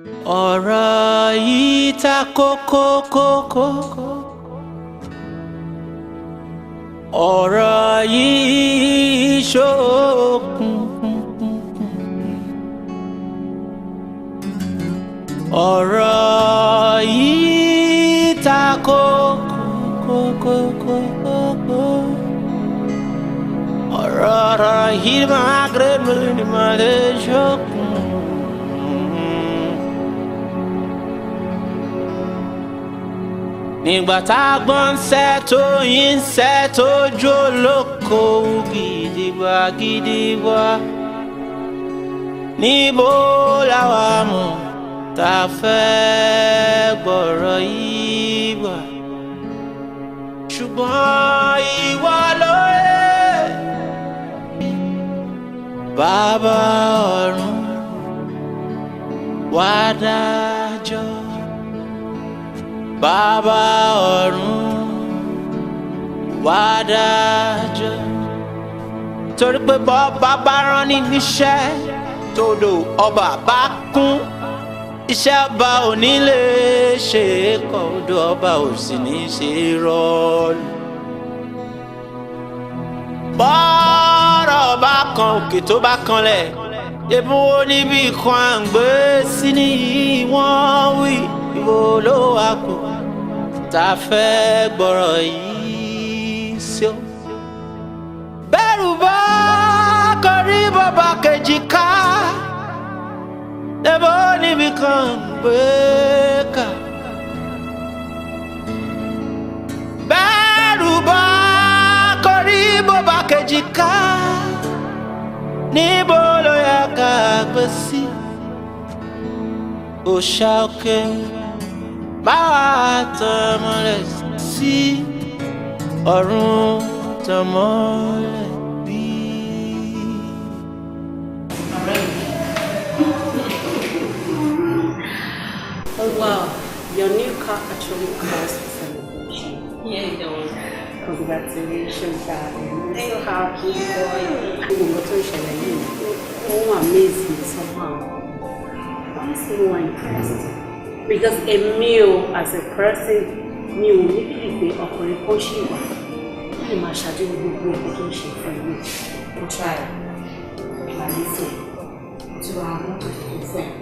Ọ̀rọ̀ yìí ta kókó. Ọ̀rọ̀ yìí ṣókùn. Ọ̀rọ̀ yìí ta kókó. Ọ̀rọ̀ yìí máa gbé mi máa lè ṣókùn. Nígbà tá a gbọ́n ń sẹ́ tó yín ń sẹ́ tó jó lóko gidigba níbo làwa mọ̀ tá a fẹ́ gbọ́rọ̀ yìí gbà ṣùgbọ́n ìwọ ló yẹ bàbá ọ̀run wá dájọ́. Bàbá ọ̀run wá dájọ́ torí pé bọ́ba bá rán ní níṣẹ́ tòdò ọba bá kún iṣẹ́ ọba ò ní lè ṣe é kọ́ odò ọba ò sì ní ṣe é rọ́ọ̀lù. Bọ́rọ̀ bá kan òkè tó bá kanlẹ̀ ebi wo níbi kan à ń gbé sí ní wọ́n wí ìwò ló wà kù tá a fẹ́ gbọ́rọ̀ yìí sí o. Bẹ́rù bá kọrí bàbá kejì ká ẹbọ níbi kan gbé ká. Bẹ́rù bá kọrí bàbá kejì ká níbo ló yẹ ká gbé sí. Òòṣà òkè báwa tọmọlẹ̀ sí ọ̀run tọmọlẹ̀ bí. Oh wow, your new car actually calls for celebration. Yeah, it does. Congratulations, darling. I'm so happy for you. Oh, amazing somehow. Honestly, more impressed. Because a meal as a person, meal maybe they operate pushing one. I imagine we will go to share for you. We try. But listen, to our motto to friend.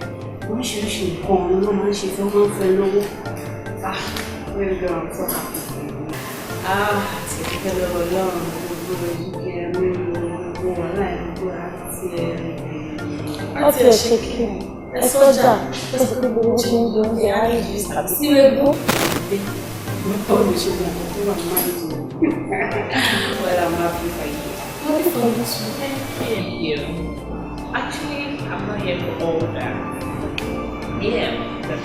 We should go on. No man, she's a one friend. Ah, really go. I'm so happy for you. Ah, it's a little long. Láti ẹ̀ṣẹ̀ kí ẹ sọ́jà tó sì pé gbogbo ṣe ń dùn ní àárín àti sílé gún. Well, I'm happy for you. Happy for you too. Thank you. Actually, I'm not here for all that. Yeah, but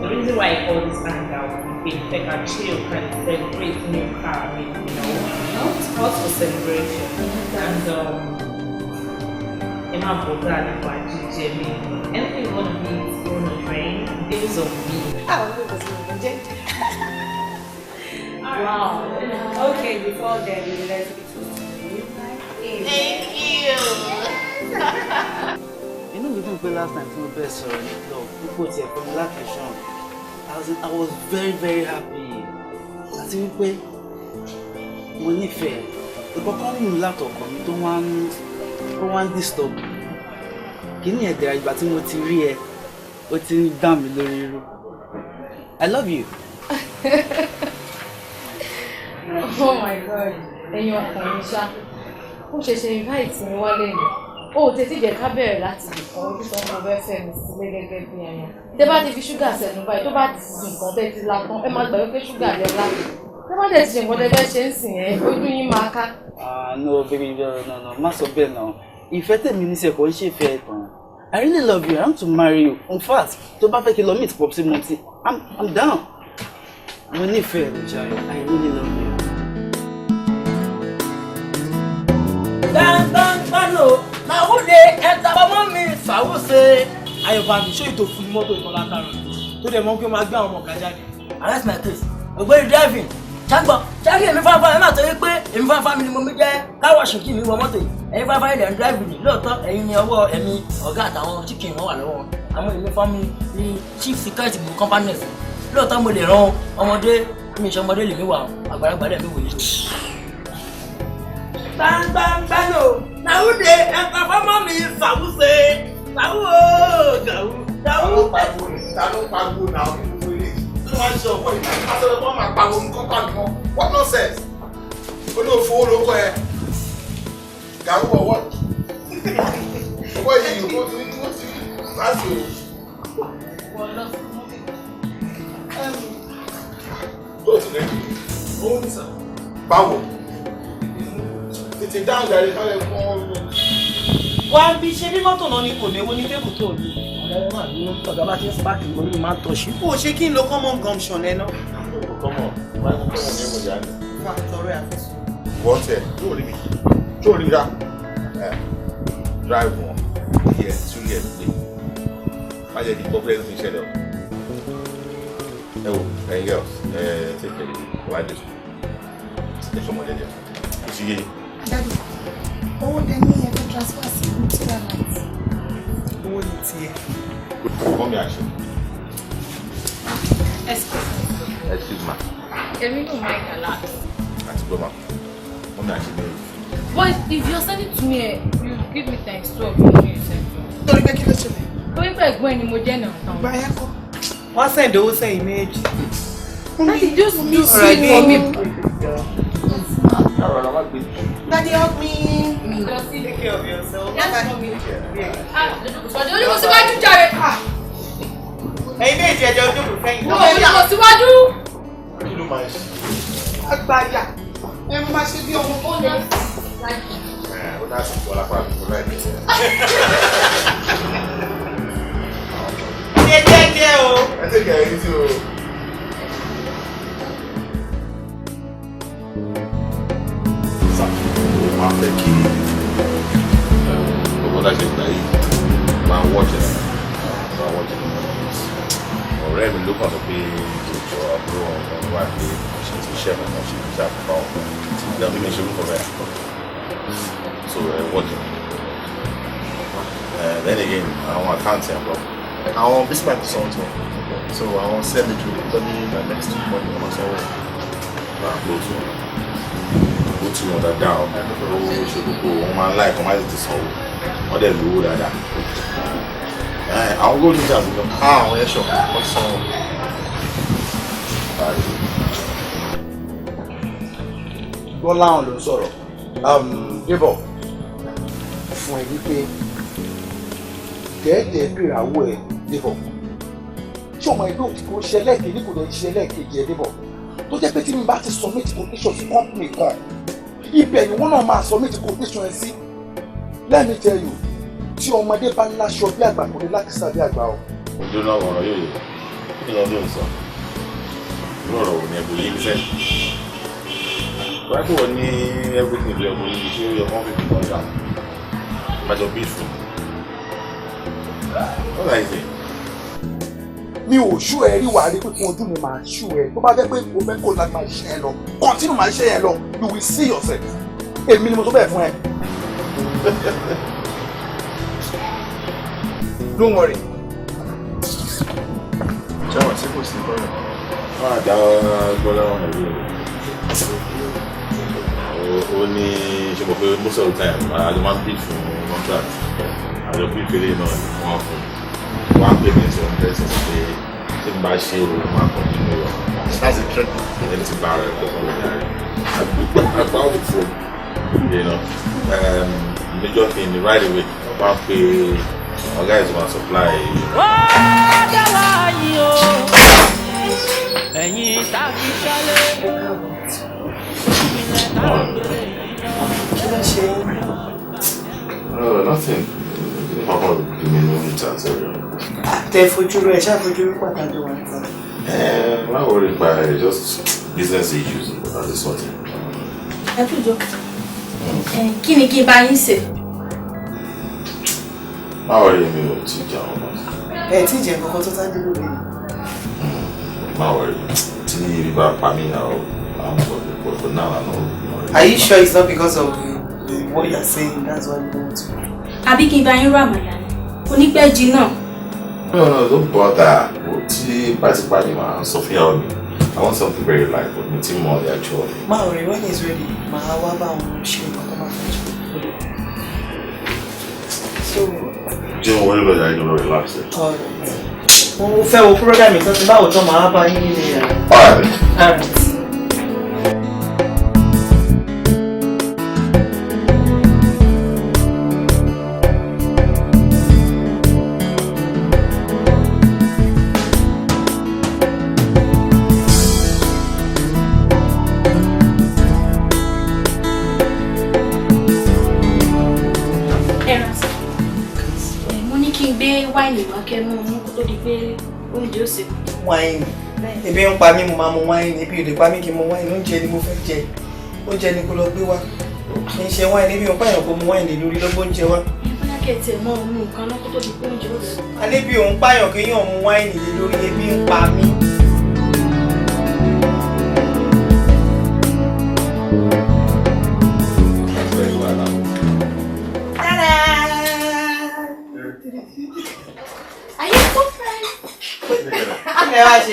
the reason why I call this hangout is like a chill kind of celebrate new car with, it's called for celebration. And in my book, anything you want to be is going to train because of me. Wow. Okay, before then, let's be Thank you. You know, we didn't play last time to best so people here from location. I was very, very happy. I think we money fair. The cocoon laptop don't want disturb. Can you hear but what's in damn I love you. Oh my God. Ẹ̀yin ọkùnrin ṣá. Ó ṣẹ̀ṣẹ̀ invite mi wálé ni. Ó tètè jẹ́ ká bẹ̀rẹ̀ láti nǹkan ojú tó ń bọ̀ bẹ́ẹ̀ fẹ́ mi sílé gẹ́gẹ́ bí ẹ̀yàn. Tẹ́ bá ti fi ṣúgà sẹ́nu báyìí tó bá ti sìn nǹkan tẹ́ ti la tán ẹ máa gbàgbé pé ṣúgà lẹ lá. Tẹ́ bá dẹ̀ ti ṣe nǹkan tẹ́ fẹ́ ṣe ń sìn ẹ́ ojú yín máa ká. No baby no má sọ bẹ́ẹ̀ náà. Ìfẹ́ tèmi ní sẹ́kọ̀ọ́ ń ṣe ìfẹ́ tán. I really love you. I want to marry you. In fact, tó bá fẹ́ kí lọ meet Popsi Monty, I'm down. Mo nífẹ̀ẹ́ rẹ̀ jàre. I really love you. Gbàngbàngbànò na who dey enter ọmọ mi ṣàwọ́ ṣe ayọ̀bá mi ṣé ètò fún mọ́tò ìtọ́lá karùn-ún tó dẹ̀ mọ́ pé máa gbé àwọn ọmọ ọ̀gá jáde. Arrest my case ògbóni driving ṣàgbọ́n ṣáàkì èmi fáfá ẹ̀ máa tọ́ yé pé èmi fáfá mi ni mo mi jẹ́ káwọ̀ ṣìkì mi wọ mọ́tò yìí ẹ̀yin fáfá ilẹ̀ ń drive ni lóòótọ́ ẹ̀yin ni ọwọ́ ẹ̀mí ọ̀gá àtàwọn chicken wọn wà lọ́wọ́ àwọn èmi family ní chief security gbogbo companies lóòótọ́ mo lè rán ọmọdé mi ṣe ọmọdé lèmi wà àgbàlagbà lèmi wòye. Gbangbangbanò Nàúdé ẹ̀ka fọ́mọ́ mi fàwùsè fàwù gàwù gàwù. Ta ló pariwo náà ní gbogbo ilé tí wọ́n ṣe ọ̀pọ̀ ìgbà àtọ́lẹ̀ wọ́n máa pariwo nǹkan pàdé wọn what nonsense olóòfó olóko ẹ gàwú ọwọ́ owó yìí ó ti láti o. tó ti lẹ́yìn owó ní sàn báwo tètè dáhùn gàrí kálẹ̀ fún ọ́n. wá bí ṣe bí mọ́tò náà ni kò léwu ní tébù tó ní ọ̀rẹ́ máa ní ọ̀gá bá ti ń spark ìgbóni mi máa ń tọ́ṣí. ó ṣe kí n lo common gumption ẹ náà. Come on, why don't you name with that? Sorry, àfẹ́sùn. What's it? Show me. Show me that. Drive one. Yes, 2 years. I just need to play with each other. Oh, hey girls, take care. Why this? There's someone there. See you. Daddy, owó dẹ ní ẹgbẹ́ transfer sí Mutila night. Owó ní tiẹ̀. Come here, actually. Excuse me. Èmi no mind a lot. That's good, ma'am. Come here, actually. But if you're sending to me, you give me times 12 for me, you send to me. Torí pé kí ló ṣẹlẹ̀? Torí pé ẹ̀gbọ́n ẹni mo jẹ́ náà. Gba ẹ̀ kọ́. Wọ́n send owó sẹ́yìn méjì. Daddy, just do Alright, sweet for me. Daddy, help me. Take care of yourself. Yes, mommy. Sọ̀dọ̀ olùkọ́ síwájú jàre. Ẹ̀yin méjì ẹjọ́ ojókòó fẹ́yìn. Wọ́n olùkọ́ síwájú. Kí ló máa ń ṣe? Àgbàyà. Ẹ máa ṣe bí ọmọ Ó ní Ó dá sí ìfọlá pa àbíkú láì ní ẹ̀. Ṣé jẹ́jẹ́ o? Ẹ tẹ́ kẹ́ ẹni tí o. Máa fẹ́ kí gbogbo dáṣẹ́ ìgbà yìí máa wọ́ọ̀tẹ̀ ọ̀rẹ́ mi ló kàn sọ pé ìjọ àbúrò ọ̀hún wà pé ṣe ti ṣẹ́ ọ̀hún ṣe ti ṣàkóbá ọ̀hún ìgbà bí mi ṣe rúkọ rẹ̀ so wọ́ọ̀tẹ̀ then again àwọn àkáǹtì àbọ̀ àwọn bismarck sọ̀tọ̀ so àwọn sẹ́ẹ̀lì tó lè tọ́jú ní next week wọ́n ní wọ́n sanwó náà ló tún ó tún wọn dáadáa ó ṣe gbogbo wọn máa ń láì kọ́ máa tètè sanwó wọ́n dẹ̀ lówó dáadáa àwọn gold meters lọ àwọn ẹ̀ṣọ́ wọ́n sanwó. Gbọ́láhàn ló ń sọ̀rọ̀ débọ̀ fún ẹ wípé dẹ́ẹ̀dẹ́ bìràwọ̀ ẹ débọ̀ ṣé ọmọ ẹgbẹ́ òkè kò ṣe lẹ́ẹ̀kejì kò lè ṣe lẹ́ẹ̀kejì ẹ débọ̀ tó jẹ́ pé tí mi bá ti submit quotation sí company kan ibẹ̀ ni wọ́n náà máa submit quotation ẹ sí let me tell you tí ọmọdé bá láṣọ bí àgbà kò ní lákìsà bí àgbà o. ojú náà ọ̀rọ̀ yóò yẹ kí ni ọdún sọ irú ọ̀rọ̀ wò ni ẹ̀bùn yìí fẹ́ kọ́ńtò wọ́n ní everything bí ẹ̀bùn yìí tí ó yẹ kọ́ńtò fi kọjá bàjọ́ bí fún un láì sè. mi ò ṣú ẹ rí wàá rí pé fún ojú mi máa ṣú ẹ tó bá jẹ́ pé o fẹ́ kó láti máa ṣe ẹ lọ continue máa ṣe ẹ lọ you will see yourself èmi ni mo tó bẹ́ẹ̀ fún ẹ. Don't worry. Jẹ́wọ̀n tí kò sí bọ́ọ̀lù. Wọ́n á dá gbọ́dọ̀ wọn ẹ̀rí rẹ̀. Ó ní ṣe mọ̀ pé most of the time àjọ máa ń bid fún contract. Àjọ bid fèrè náà ni wọ́n fún. Wọ́n á pè mí sí ọ̀n tẹ́sí pé tí n bá ṣe o máa kàn nínú rẹ̀. That's the trick. Ẹni tí bá rẹ̀ kọ́kọ́ wọ̀ ní àárẹ̀. Àgbà ó fò. Major thing right away. Wọ́n bá pè our guys want supply. Nothing. Tẹ fojú rẹ̀ ṣàfojú rí pàtàkì wọn tán. Not worried by just business issues at this sort. Ẹ kú jọ. Kí ni kí n bá yín ṣe? Báwo rí mi ò tí jà ọ́ náà? Ẹ tí jẹ́ nǹkan tó tá dúró lé. Báwo rí tí ibi bá pa mí náà àwọn for now I know. Are you sure it's not because of what you're saying? That's why you want to. Àbí kí n bá yín rọ àmàlà ni? Onípẹ́jì náà. No, don't bother. See, basically, Sophia, I want something very light, but nothing more actually. Maori, when he's ready, Mahawaba will show you come So, Don't worry about that, you're gonna relax it. Alright. We'll fail program it, that's about Mahawaba in here. Alright. Wine wá kẹ́ mú mú tó di pé oúnjẹ ó ṣe. Wine. Ebi ń pa mí mo máa mu wine, ebi ò lè pa mí kí n mu wine, oúnjẹ ni mo fẹ́ jẹ. Oúnjẹ ni kó lọ gbé wá. Kì í ṣe wine, ebi ò ń pààyàn kó mu wine lórí lọ́gbọ́n oúnjẹ wá. Bóyá kẹ́ tiẹ̀ mọ́ mú nǹkan náà kó tó di pé oúnjẹ ó ṣe. Alẹ́ bí òun pààyàn kéèyàn mu wine lórí ebi ń pa mí.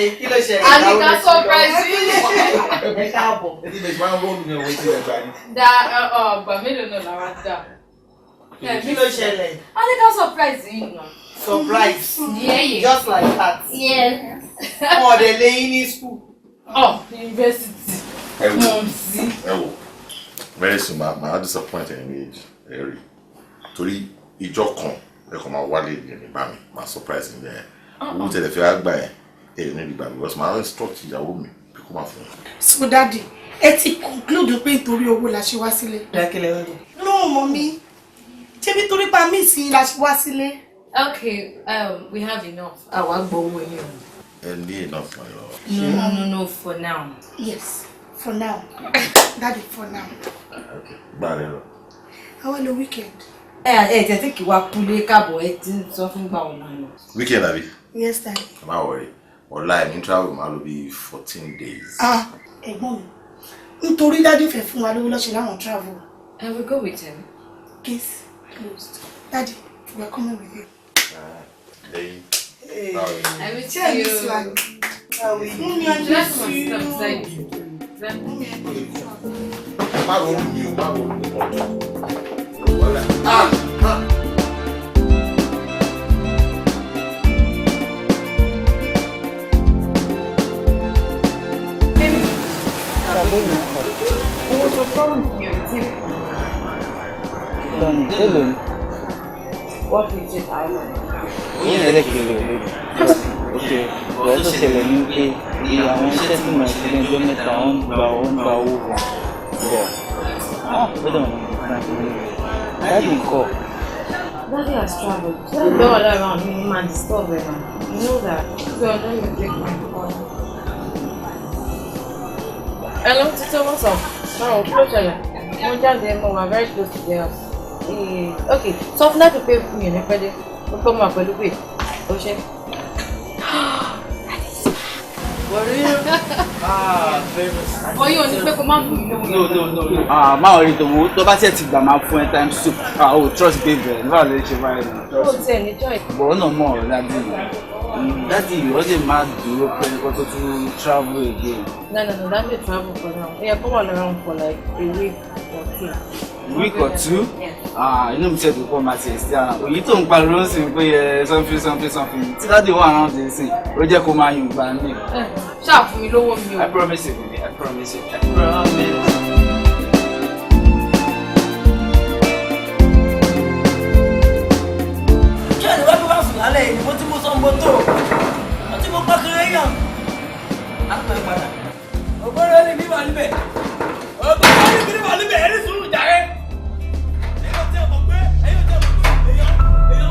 Kí ló ṣe? Àníkà surprise yìí. Ẹ káàbọ̀. Ọgbà mélòó náà la wá dá? Kí ló ṣẹlẹ̀? Àníkà surprise yìí náà. Surprise. Yeah. Just like that. Yeah. Oh, they're laying in school. Oh, university. Very soon, my disappointed in age. Very. Torí ìjọ kan, ẹ kàn máa wálé ní bá mi, máa surprise ní ẹ̀. Owó tẹ̀lé fi àgbà ẹ̀ ní ìgbà because my instruct ìyàwó mi bí kò máa fún un. So daddy, ẹ ti conclude pé nítorí owó la ṣe wá sílé. Dákẹ́lẹ́ wẹ́lẹ̀. No, mommy. Ṣé bí torí pa mí sí la ṣe wá sílé? Okay, we have enough. Àwa gbowó yín o. And enough for you. No, for now. Yes, for now. Daddy, for now. Okay, bye. How was the weekend? Tẹ̀sí kí wá kúlé káàbọ̀ ẹ ti ń sọ fún gbà ọ̀nà lọ. Weekend, Abi? Yes, daddy. Má worry. Online, in travel, máa lò bí 14 days. Ẹ̀gbọ́n mi. Nítorí daddy fẹ́ fún wa lówó lọ́ṣẹ̀ láwọn travel. I will go with him. Case closed. Daddy, we are coming with you. Hey. I will Tell see me you. swag. Mommy, I just want to stop beside you. Má ronú mi o, má ronú mi o. What is it, Island? Okay, wọ́n tó ṣẹlẹ̀ ní pé àwọn iṣẹ́ tí mo ṣe lẹ́jọ́ mẹ́ta wọ́n gba owó wọn. Gbọ́dọ̀ wọn Daddy ńkọ́. Daddy has traveled. So go all around him and disturb him. You know that. So let me take my phone. Hello, Tito, what's up? No, close your eye. We are very close to the house. Okay, so if not to pay for me, we'll come up with a bit. Okay. Famous. Oh, you only pay for my food? No. Má worry tó bá tiẹ̀ ti gbà máa fún ẹ time soup. Trust baby, nígbà lè ṣe báyìí náà. Oh, it's any joy. But ọ̀nà mọ̀ ọ́ Daddy, wọ́n lè máa dúró pé kó tó tún travel again. No, that may travel for now. Yeah, come on around for like a week or two. Week or two? Yeah. Inú mi ṣe tó pọ̀ máa ṣe sí ara. Òyìn tó ń pariwo sí pé something. Tí Daddy wà náà ti sìn, ó jẹ́ kó máa yùn gbà mí. Ṣáà fún mi lówó mi o. I promise you. Lálẹ́ yìí mo ti mú sọ́n mọ́tò mo ti mú pàkìrẹ́ yàn àpẹ padà ọgbọ́n ní bí wà níbẹ̀ ẹni sùúrù jàre èyàn tí a mọ̀ pé èyàn fún mi lọ.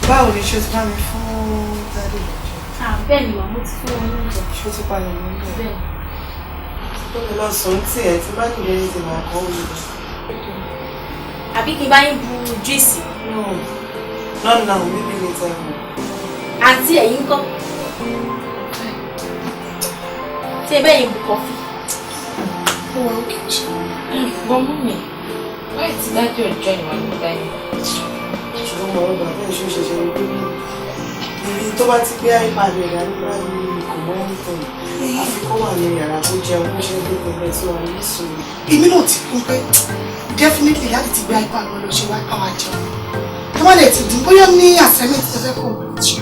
Báwo ni ṣe ti bá mi fún daddy lọ́jọ́? Bẹ́ẹ̀ ni màmú ti fún wọn lóúnjẹ. Ṣé o ti pa ìyàwó ń bẹ̀? Bẹ́ẹ̀. Tó lè lọ sùn tí ẹ ti bá nílé ní ti máa kọ́ òye. Àbí kí n bá yín bu juice? No, maybe later. Àǹtí ẹ̀yin ńkọ́? Ṣé bẹ́ẹ̀ yín bu coffee? But mommy, why is that your join my dining? Ṣùgbọ́n mo rọ̀ bàbá ìṣó ṣẹ̀ṣẹ̀ rí pé ibi tó bá ti gbé iPad rẹ̀ dání báyìí kò mọ́ ń tọ̀. Àfikún wà ní yàrá kó jẹun kó ṣe gbé pẹ̀lú tí wọ́n ní sùn. Èmi náà ti kún pé definitely láti ti gbé iPad lọ ṣe wá káwá jẹun. Tó bá lè ti dín bóyá ní assignment tó fẹ́ kó o ṣe.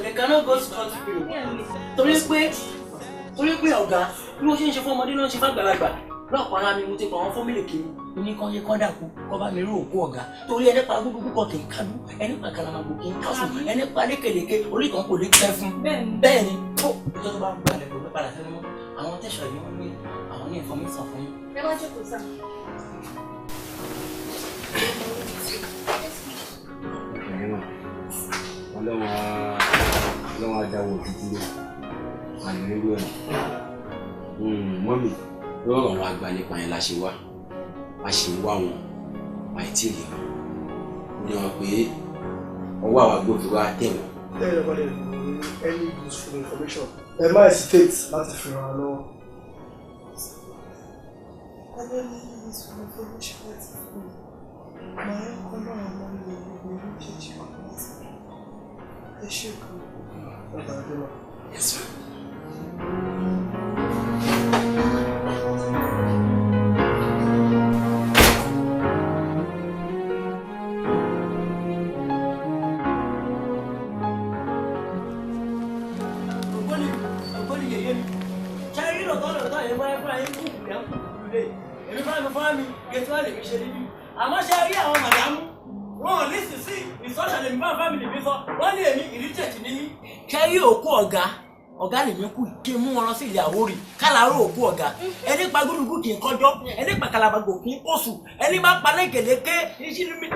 They cannot go scot free. Torí pé ọ̀gá bí wọ́n ṣe ń ṣe fún ọmọdé ló ń ṣe fàgbàlagbà lọ́ọ̀kan náà ni mo ti pa àwọn fọ́mílì kiri oníkanye kọ́ dàkú kọ́ bá mi rí òkú ọ̀gá torí ẹni pa gbogbo púpọ̀ kì í kádú ẹni pa kàlàmàgbò kì í kásùn ẹni pa lékeleke oríkan kò lè tẹ́ fún bẹ́ẹ̀ ni ó ìjọba bá gbalẹ̀ kò ní padà sẹ́nu mọ́ àwọn tẹ̀sán yìí wọ́n ní àwọn ní ìfọ̀mísàn fún yín. Ẹ má jókòó sá. Ọlọ́run adáwọ̀ títí àìlérú ẹ̀ mọ́mì lọ́rọ̀ ọ̀rọ̀ àgbà nípa yẹn la ṣe wá a ṣe wá wọn àìtí rí wọn ní wọn pé ọwọ́ àwọn agbófinró á tẹ̀ wọ́n. Tell everybody any useful information. Ẹ má hesitate láti fi ràn án lọ́wọ́. Any useful information láti fi ràn án lọ́wọ́. Yes, sir. ní yẹ̀yẹ́ ni. Ṣé rí lọ́tọ́ yẹn máa ń fún ayé kúkú yẹn kúkú lé? Èmi fún mi gẹ̀tọ́ lè fi ṣe níbí. Àmọ́ ṣé rí àwọn màdàmú? Wọ́n ò ní sísí ìsọ́ṣà lè mú fámìlì mi sọ. Wọ́n ní èmi ìrìjẹ̀tì níyí. Ṣé rí òkú ọ̀gá lè mí kú kí n mú wọn lọ sí ìyàwó rí kálárò òkú ọ̀gá. Ẹni pa gúdúgú kì í kọjọ́, ẹni pa kàlàbàgò kì í kóṣù, ẹni bá pa lẹ́gẹ̀lẹ́gẹ́ ìṣírí mi.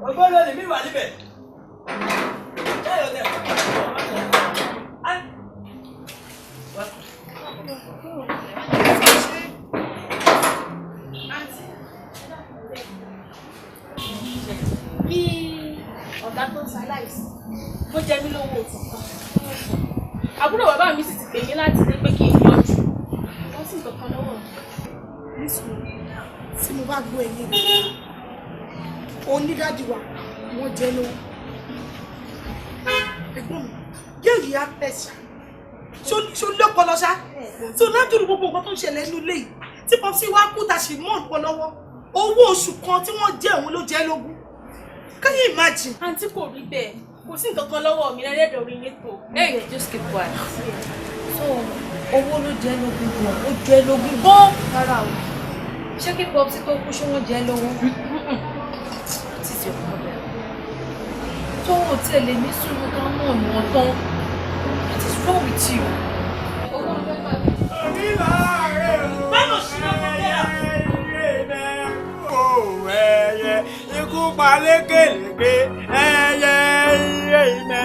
Ọgbọ́n lè mí wà níbẹ̀. Bí ọ̀gá tó ń ṣaláìsí, ó jẹ mí lówó òtún kan. Àbúrò bàbá mi sì ti pè mí láti ní pé kí n yọjú. Wọ́n sì kankan lọ́wọ́ mi. Nísìnyí, tí mo bá gbọ́ ẹ̀yìn rẹ̀, onídàájú wa, wọ́n jẹ́ lówó. Ẹ̀gbọ́n mi, géèjì á tẹ̀sà. Ṣó lọ́pọlọ ṣá? Tí o lájú gbogbo nǹkan tó ń ṣẹlẹ̀ nínú ilé yìí, tí kan sí wá kú ta sì mọ́ ọ̀pọ̀ lọ́wọ́. Owó oṣù kan tí wọ́n jẹ́ òun ló jẹ́ lógún. Can you imagine? Àǹtí kò rí bẹ́ẹ̀. Kò sí nǹkan kan lọ́wọ́ mi lẹ́rẹ́dọ̀ orí létò. Hey, just keep quiet. So, owó ló jẹ́ lógún gan, ó jẹ́ lógún gan. Rárá o. Ṣé kí pọ́psí tó kú ṣé wọ́n jẹ́ lówó? What is your problem? Tó o tiẹ̀ lè ní sùúrù kan mọ̀ ní wọn tán. What is wrong with you? Owó ló fẹ́ pàdé. Báwo ṣe ló ń bẹ̀rẹ̀? Ikú pa lékelèké ẹyẹ iye iná.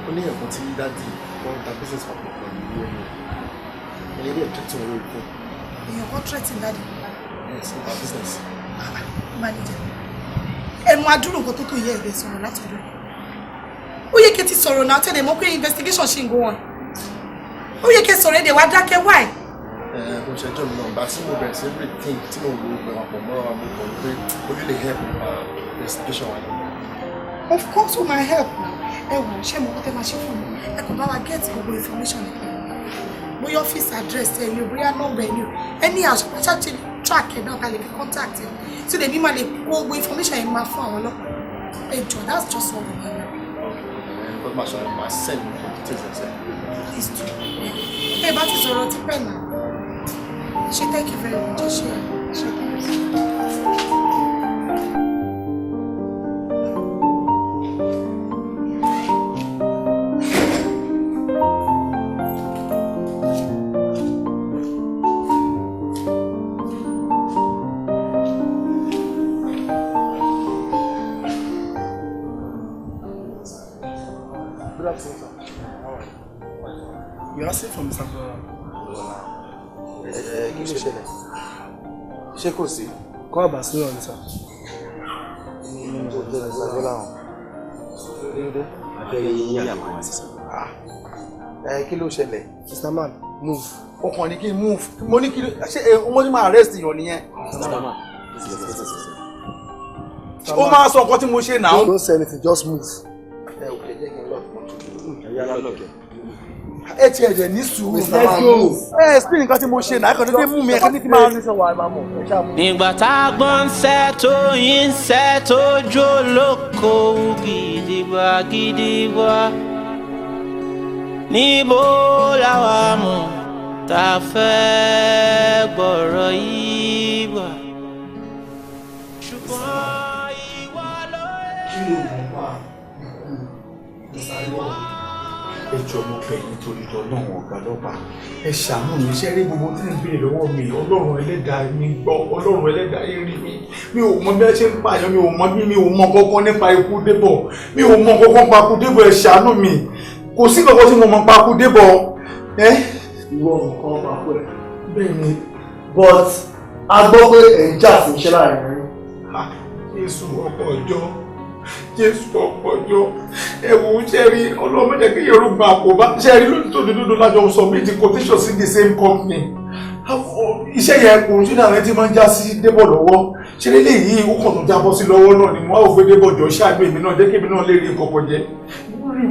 Ó ní ẹ̀kọ́ tí dáàdì wọ́n ta business papọ̀ pẹ̀lú ìwé ẹ̀mí. Ẹni ilé ẹ̀kọ́ tí wọ́n lórí fún. Èèyàn kan threatening dáàdì. Yes, about business. Manager. Ẹnu adúrò nǹkan tó tó yẹ ẹ̀rẹ́ sọ̀rọ̀ láti ọdún. Ó yẹ kí ti sọ̀rọ̀ náà tẹ́lẹ̀ mọ́ pé investigation ṣì ń go on. Ó yẹ kí sọ̀rọ̀ èdè wá dákẹ́ why? Mo ṣẹjọ́ mi náà, bá tí mo bẹ̀rẹ̀ sí everything tí mo wo pẹ̀lú àpò mọ́ra mo kàn pé ó lè help investigation wa. Of course ó máa help. Ẹ wò ṣé mo kọ́ tẹ́ máa ṣe fún mi? Ẹ kò bá wa get gbogbo information nípa ẹ̀. Bóyá ọ́fíìsì address ẹ ní o, bóyá nọ́mbà ẹ ní o. Ẹni àṣàpáṣá ti track ẹ̀ náà ká lè fi contact ẹ̀. Tí lè bí máa lè kó gbogbo information yẹn máa fún àwọn ọlọ́pàá. Ẹ jọ, that's just all we need. But my son, my son, Please do. Hey, but it's all right, Penna. She thank you very much. She You are safe from Mr. Flora. kí ló ṣẹlẹ̀? Ṣé kò sí? Kọ́ àbá sí ọ̀rọ̀ níta. Kí ló ṣẹlẹ̀? Mr. Man, move. Ọkàn ní kí n move. Mo ní kí ló ṣe wọ́n ní máa arrest èèyàn nìyẹn. Ó máa sọ nǹkan tí mo ṣe náà. Don't say anything, just move. Okay, jẹ́ kí n lọ. Ẹ ti ẹ̀jẹ̀ ní sùúrù. Let's go. Spin nǹkan tí mo ṣe náà, ẹ̀kọ́ dédé mú mi ẹ̀kọ́ ní kí n máa. Nígbà tá a gbọ́n ń sẹ́ tó yín ń sẹ́ tó jó lóko gidigba gidigba. Níbo làwa mọ̀ tá a fẹ́ gbọ́rọ̀ yìí wà. Ṣùgbọ́n ìwọ ló Ẹ jọ̀ọ́ mo bẹ̀ yín torí Ọlọ́run ọ̀gá lọ́pàá. Ẹ ṣàánú mi, ṣé rí gbogbo tí ń béèrè lọ́wọ́ mi, Ọlọ́run ẹlẹ́dàá mi gbọ́, Ọlọ́run ẹlẹ́dàá yé rí mi. Mi ò mọ bí ẹ ṣe ń pààyàn, mi ò mọ bí mi ò mọ kankan nípa ikú Débọ̀. Mi ò mọ kankan nípa ikú Débọ̀, ẹ ṣàánú mi. Kò sí kankan tí mo mọ nípa ikú Débọ̀. Ìwọ nǹkan pàpọ̀ ẹ̀. Bẹ́ẹ̀ ni, but a gbọ́ pé ẹ̀ ń jà fún iṣẹ́ láàrin rẹ̀. Jésù ọkọ̀ ọjọ́. Jésù ọ̀pọ̀jọ́ ẹ̀wù ṣẹ́rí ọlọ́mọdé kí yorùbá àkóbá ṣẹ́rí lódòdó lájọ submit quotation sí the same company. Iṣẹ́ yẹn kò tún náà rẹ ti máa ń já sí Débọ̀ lọ́wọ́ ṣe lè yí ó kàn tó jábọ́ sí lọ́wọ́ náà ni wọ́n á gbé Débọ̀ jọ ṣáàgbé mi náà jẹ́ kí èmi náà lè rí nǹkan kan jẹ.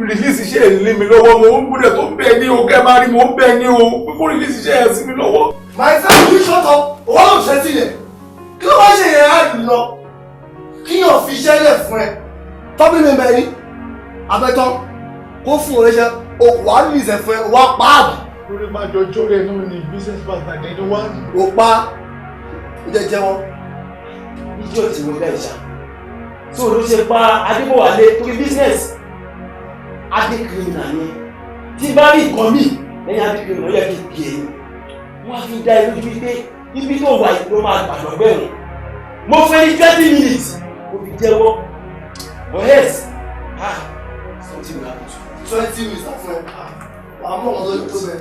Release iṣẹ́ ẹ̀ lé mi lọ́wọ́ mo ń gbúdẹ̀ tó ń bẹ̀ ní o kẹ́ máa rí mo ń bẹ̀ ní o pípọ́ release iṣẹ́ ẹ̀ sí mi lọ́wọ́. My friend, you shut up. Owó ló ṣe sílẹ̀. Kí family member ni abẹ́tán kó fún oríṣẹ́ wà á ní ìṣẹ̀fẹ́ wà á pa àbí. lórí máa jọjọ́ rẹ̀ náà ni business partner dẹni wá ní. ó pa ó jẹ́ jẹ́wọ́. ìjọ tí mo dá ìṣá tí o ló ṣe pa Adébọ̀wálé torí business adé criminal ni tí bá rí nǹkan míì lẹ́yìn adé criminal yẹ kí n bì ẹ̀yìn wọ́n á fi dá ẹ lójú pé ibi tó wà yìí ló máa gbàgbọ́ bẹ́ẹ̀ mo fẹ́ ní 20 minutes mo fi jẹ́wọ́ ọ̀hẹ́sì something will happen to you. 20 minutes after wà á mọ̀ ọ́n lórí tó bẹ́ẹ̀.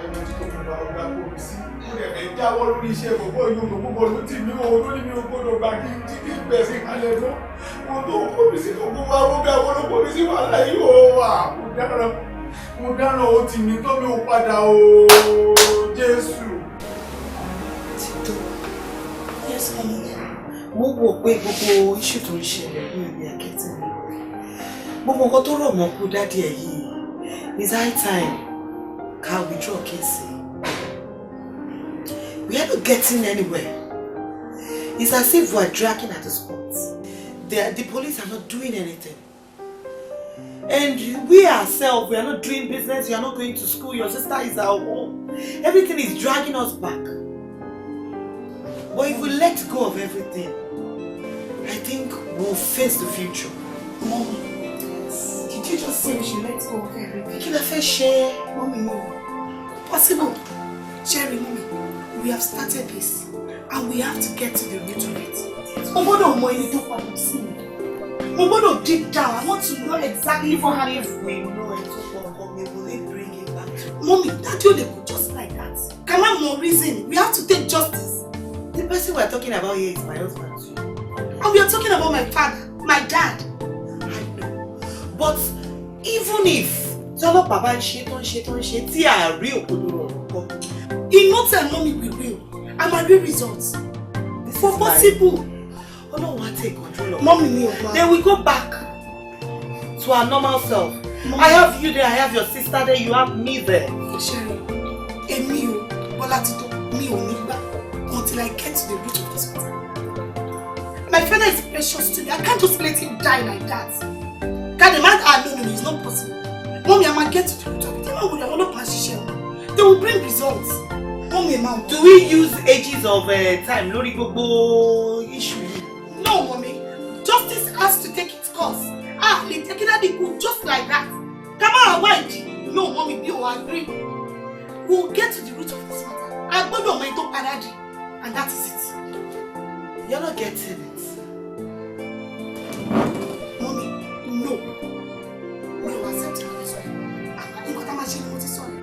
ẹni tí tó fún ọgbà ọgbà kò sí ó lè fẹ́ jáwọ́ lórí iṣẹ́ gbogbo yóò tó gbogbo ló ti ní owó lórí mi ò gbọdọ̀ gbà kí n jí kí n bẹ̀ sí kalẹ̀ lọ mo tó kó mi sí gbogbo wa ó bẹ̀ wọ́n ló kó mi sí wàhálà yìí ó wà mo dáràn ó ti mi tó mi ò padà ó Jésù. Títọ́ yes mo wò pé gbogbo iṣu tó ń ṣẹlẹ̀ ní ibi àkẹ́tì mi gbogbo nǹkan tó rọ̀ mọ́ kú dádì ẹ̀ yìí is high time ká withdraw case. We are not getting anywhere. It's as if we are dragging at the spot. The police are not doing anything. And we ourselves, we are not doing business, we are not going to school, your sister is at home. Everything is dragging us back. But if we let go of everything, I think we'll face the future. Mom, did you just say we should let go of everything? Can I first share? Mommy, no. Possible. Jerry, Mommy, we have started this and we have to get to the root of it. Deep down, I want to know exactly for how if we know it, will they bring it back to Mommy, that you could just like that. Come on, more reason. We have to take justice. The person we're talking about here is my husband too. And we are talking about my father, my dad. I know. But even if Tolo Papa shit on tia real in no time Mommy we will. And my real results. For possible. Oh no, what take control of Mommy, then we go back to our normal self. Mommy. I have you there, I have your sister there, you have me there. Sherry, Emil, Bolatito, me Oniba, until I get to the root of this matter. My father is precious to me. I can't just let him die like that. God, the man, no, it's not possible. Mommy, I might get to the root of it. They will bring results. Mommy, Mom, do we use ages of time? Lori Gogo issue. No, Mommy. Justice has to take its course. They take it at the good just like that. Come on, wait. No, Mommy, you will agree. We'll get to the root of this matter. I go to my dog and that is it. You're not getting it. Mommy, no. We will accept it this way. I think what I'm actually what is sorry.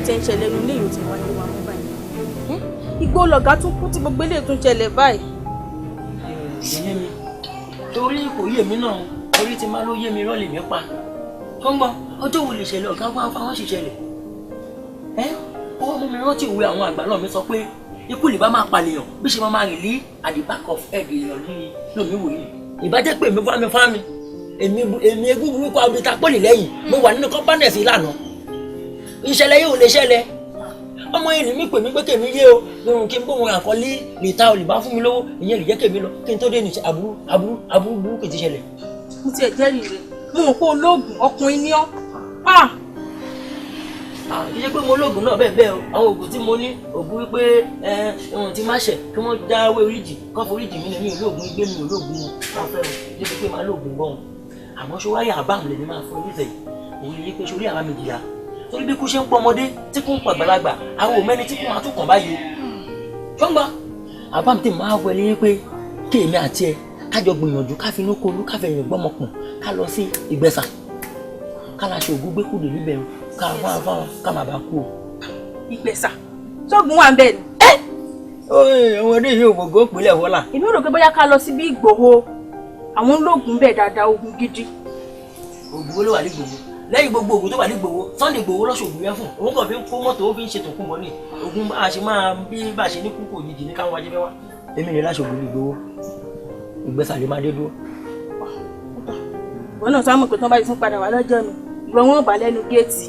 Tẹ́ ń ṣẹlẹ̀ nínú ilé tí wọ́n ní wà mú báyìí. Igbó lọ̀gá tún kú tí gbogbo ilé tún ṣẹlẹ̀ báyìí. Ìyẹn mi torí kò yé mi náà orí ti máa ló yé mi rọ́ọ̀lì mi pa. Fọ́ngbọ́n ọjọ́ wo lè ṣẹlẹ̀ ọ̀gá wá fáwọn sì ṣẹlẹ̀. Ọwọ́ mú mi rántí ìwé àwọn àgbà náà mi sọ pé ikú lè bá máa pàlèyàn bí ṣe máa rìn lé at the back of head èèyàn lómi wòye. Ìbájẹ́ pé èmi fámi èmi egún burúkú àwọn ìta pọ̀lì lẹ́yìn mo wà nínú kọ́mpánẹ̀sì ìlànà. Ìṣẹ̀lẹ̀ yìí ò lè ṣẹlẹ̀ ọmọ yìí mi pè mí pé kèmi yé o lóhun kí n bóun àkọlé lè ta olùbá fún mi lówó ìyẹn lè jẹ́ kèmi lọ kí n tó dé ní aburú burúkú ti ṣẹlẹ̀. Mo ti ẹ̀jẹ̀rìí rẹ̀ mo mọ̀ pé olóògùn ọkùnrin ni ọ́. Kì í ṣe pé mo olóògùn náà bẹ́ẹ̀ o àwọn oògùn tí mo ní oògùn wípé ohun tí má ṣẹ̀ kí wọ́n jáwé oríjì kọ́ foríjì mi lẹ́mí olóògùn igbé mi olóògùn wọn fẹ́ o débi pé máa lóògùn gan-an àmọ́ ṣó wáyà àbámu lèmi máa fún oríṣẹ́ yìí òun yẹ pé sórí àwa méjìlá torí bí kú ṣe ń pọ ọmọdé tí kú ń pọ àgbàlagbà àwọn òmẹni tí kú máa tún kàn báyìí ṣọgbà àbámu tí máa wọlé pé kí èmi àti ẹ kájọ gbìyànjú káfí inú kolú káfí ẹyìn gbọmọkùn ká lọ sí Ìgbẹ̀sà ká la ṣe ògùn gbẹkúdè níbẹ̀ ká wá fáwọn ká má bàa kú o. Ìgbẹ̀sà ṣọ́ọ̀gùn wà ń bẹ̀ ni. ọmọdé yìí ò gbogbo òpìlẹ̀ wọ́là. èmi rò pé bóyá ká lọ sí bí Ìgbòho àwọn olóògùn bẹ̀ dáadáa ogun gidi. ògùn ló wà ní Ìgbòho lẹ́yìn gbogbo ògùn tó wà ní gbòwó Sunday gbòwó lọ́sọ̀gùn yẹn fún òun kàn fi ń kó mọ́tò ó fi ń ṣètò kún mọ́ ní ogun bá a ṣe máa bí bá a ṣe ní kúkú òjijì ní káwọn wájú fẹ́ wá èmi rẹ̀ láṣọ̀gùn ní gbòwó ìgbésàlẹ̀ máa dé dúró. wọn náà sáà mọ̀ pé tí wọ́n bá ti tún padà wá lọ́jọ́ mi ìwọ wọn bá lẹ́nu géètì.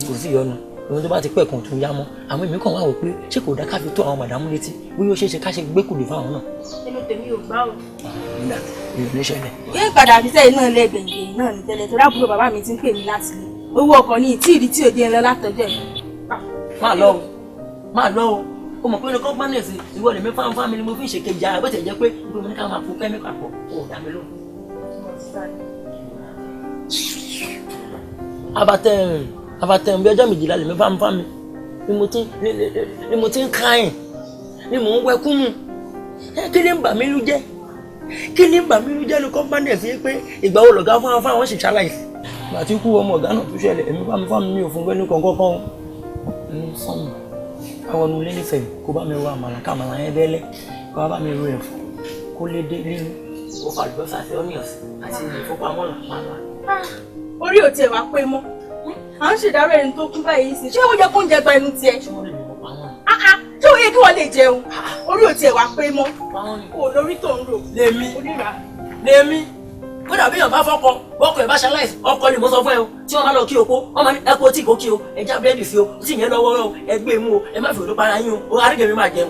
kò sí ìyọnu ohun tó bá ti pẹ́ kan tún yá mọ́ àmọ́ èmi kàn wá wò pé ṣé kò dá ká fi tó àwọn màdàmú létí bí yóò ṣe é ṣe ká ṣe gbẹ́kùlé fáwọn náà. inú tèmi ò gbá o. nígbà mi ò ní ṣẹlẹ̀. yóò padà àbí sẹ́yìn náà lẹ́gbẹ̀ẹ́ náà ní tẹ́lẹ̀ tó dábùrò bàbá mi ti ń pè mí láti lé owó ọkọ̀ ní ìtí ìdí tí ò dé ẹ lọ látọjọ́ yìí. máa lọ o mọ̀ pé ní kọ́ńpánẹ̀sì ìwọ lèmi fáńfáń mi ni mo fi ń ṣe kejì ara bó ti jẹ́ pé ibi mo ní ká máa kó kẹ́míkà pọ̀ ó dá mi lóhùn. abatẹ́rùn bí ọjọ́ méjìlá lèmi fáńfáń mi ni mo ti ń káyìn ni mò ń wẹkún mu kí ni ń bà mí lú jẹ́ ní kọ́ńpánẹ̀sì pé ìgbà wo lọ̀gá fáńfáń wọ́n sì ṣaláìsì àti kú ọmọ ọ̀gá náà tó ṣẹlẹ̀ èmi fáńfáń mi ò fún gbẹ́nu kankan kan sọ́nù àwọn ọ̀nà ilé nífẹ̀ẹ́ kó bá mi ro àmàlà káàmàlà yẹn bẹ́lẹ̀ kó bá mi ro ẹ̀fọ́ kó lé dé nínú ó fà lùbọ́sà àti onions àti ìfowópamọ́ làpàlà. orí ò tiẹ̀ wá pé mọ́ à ń ṣèdárò ẹni tó kú báyìí sí ṣé wọ́n jẹ́ kó ń jẹ gba ẹnu tiẹ̀. ṣé wọ́n lè lè mọ̀ pa wọ́n. ṣé ó yẹ kí wọ́n lè jẹun orí ò tiẹ̀ wá pé mọ́ kò lórí tó ń rò. lèmi kódà bí èèyàn bá fọ́kọ bọ́kọ ẹ̀ bá ṣaláìsí ọkọ ni mo sọ fún ẹ o tí wọ́n bá lọ kí opó wọ́n máa ní ẹ̀kọ́ tí kò kí o ẹja búrẹ́dì sí o tí ìyẹn lọ́wọ́ rẹ o ẹ gbé mú o ẹ má fi òdó para yín o arígbèmí máa jẹun.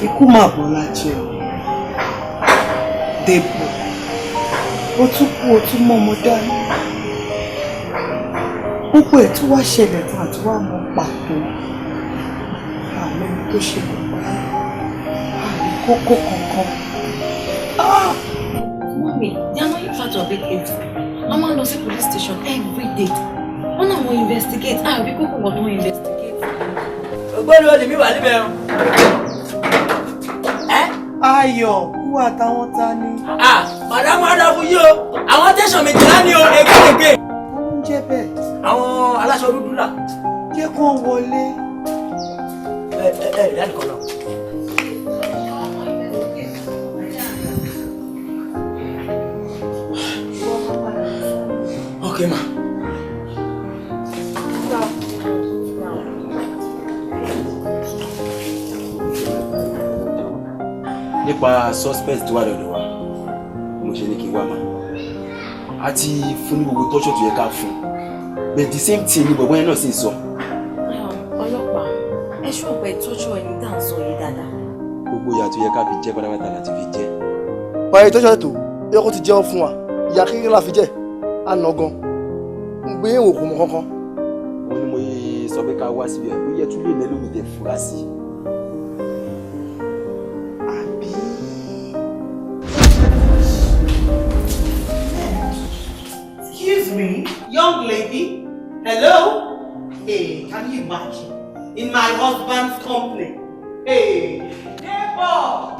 ikú máa bọ̀ lájẹ o dèbò ó tún kú ó tún mọ́ ọmọ dání gbogbo ẹ̀ tó wá ṣẹlẹ̀ tán àti wá mọ pàtó àmọ́ ẹni tó ṣe gbogbo kókó kankan. Mommy, they are not part of it every. I'm on the police station every day. Wọ́n náà wọ́n investigate. Bí kókó wọ́n tó investigate. Ògbóni ó lè mí wà níbẹ̀ o. Ayọ̀ kú àtàwọn ta ni. Màdámù Adáfú yìí o, àwọn tẹ̀sán méjìlá ni o, èkéèké. Ó ń jẹ́ bẹ́ẹ̀. Àwọn aláṣọ dúdú là. Jẹ́ kán wọlé. Ìyá nìkan lọ. Okay, ma. Nípa suspect tó wà lọ́dọ̀ wa mo ṣe ní kí n wá mà á ti fún ní gbogbo tọ́ṣọ̀ tó yẹ ká fún but the same thing ni bọ̀bọ́ yẹn náà sì ń sọ. Ọlọ́pàá ẹ ṣọ́ọ̀bù ẹ̀ tọ́jú ẹni tá à ń sọ yìí dáadáa. Gbogbo ìyà tó yẹ ká fi jẹ pátápátá láti fi jẹ. báyìí tọ́ṣọ̀ ètò yẹ kó ti jẹun fún wa ìyá kékeré la fi jẹ àná gan gbé èèwò kò mọ kankan. Wọ́n ní mo yẹ sọ pé ká wá síbi ẹ̀ bóyá tún lè lẹ́nu mi tẹ̀ fura sí i. Excuse me, young lady. Hello? Hey, can you imagine? In my husband's company. Hey, neighbor!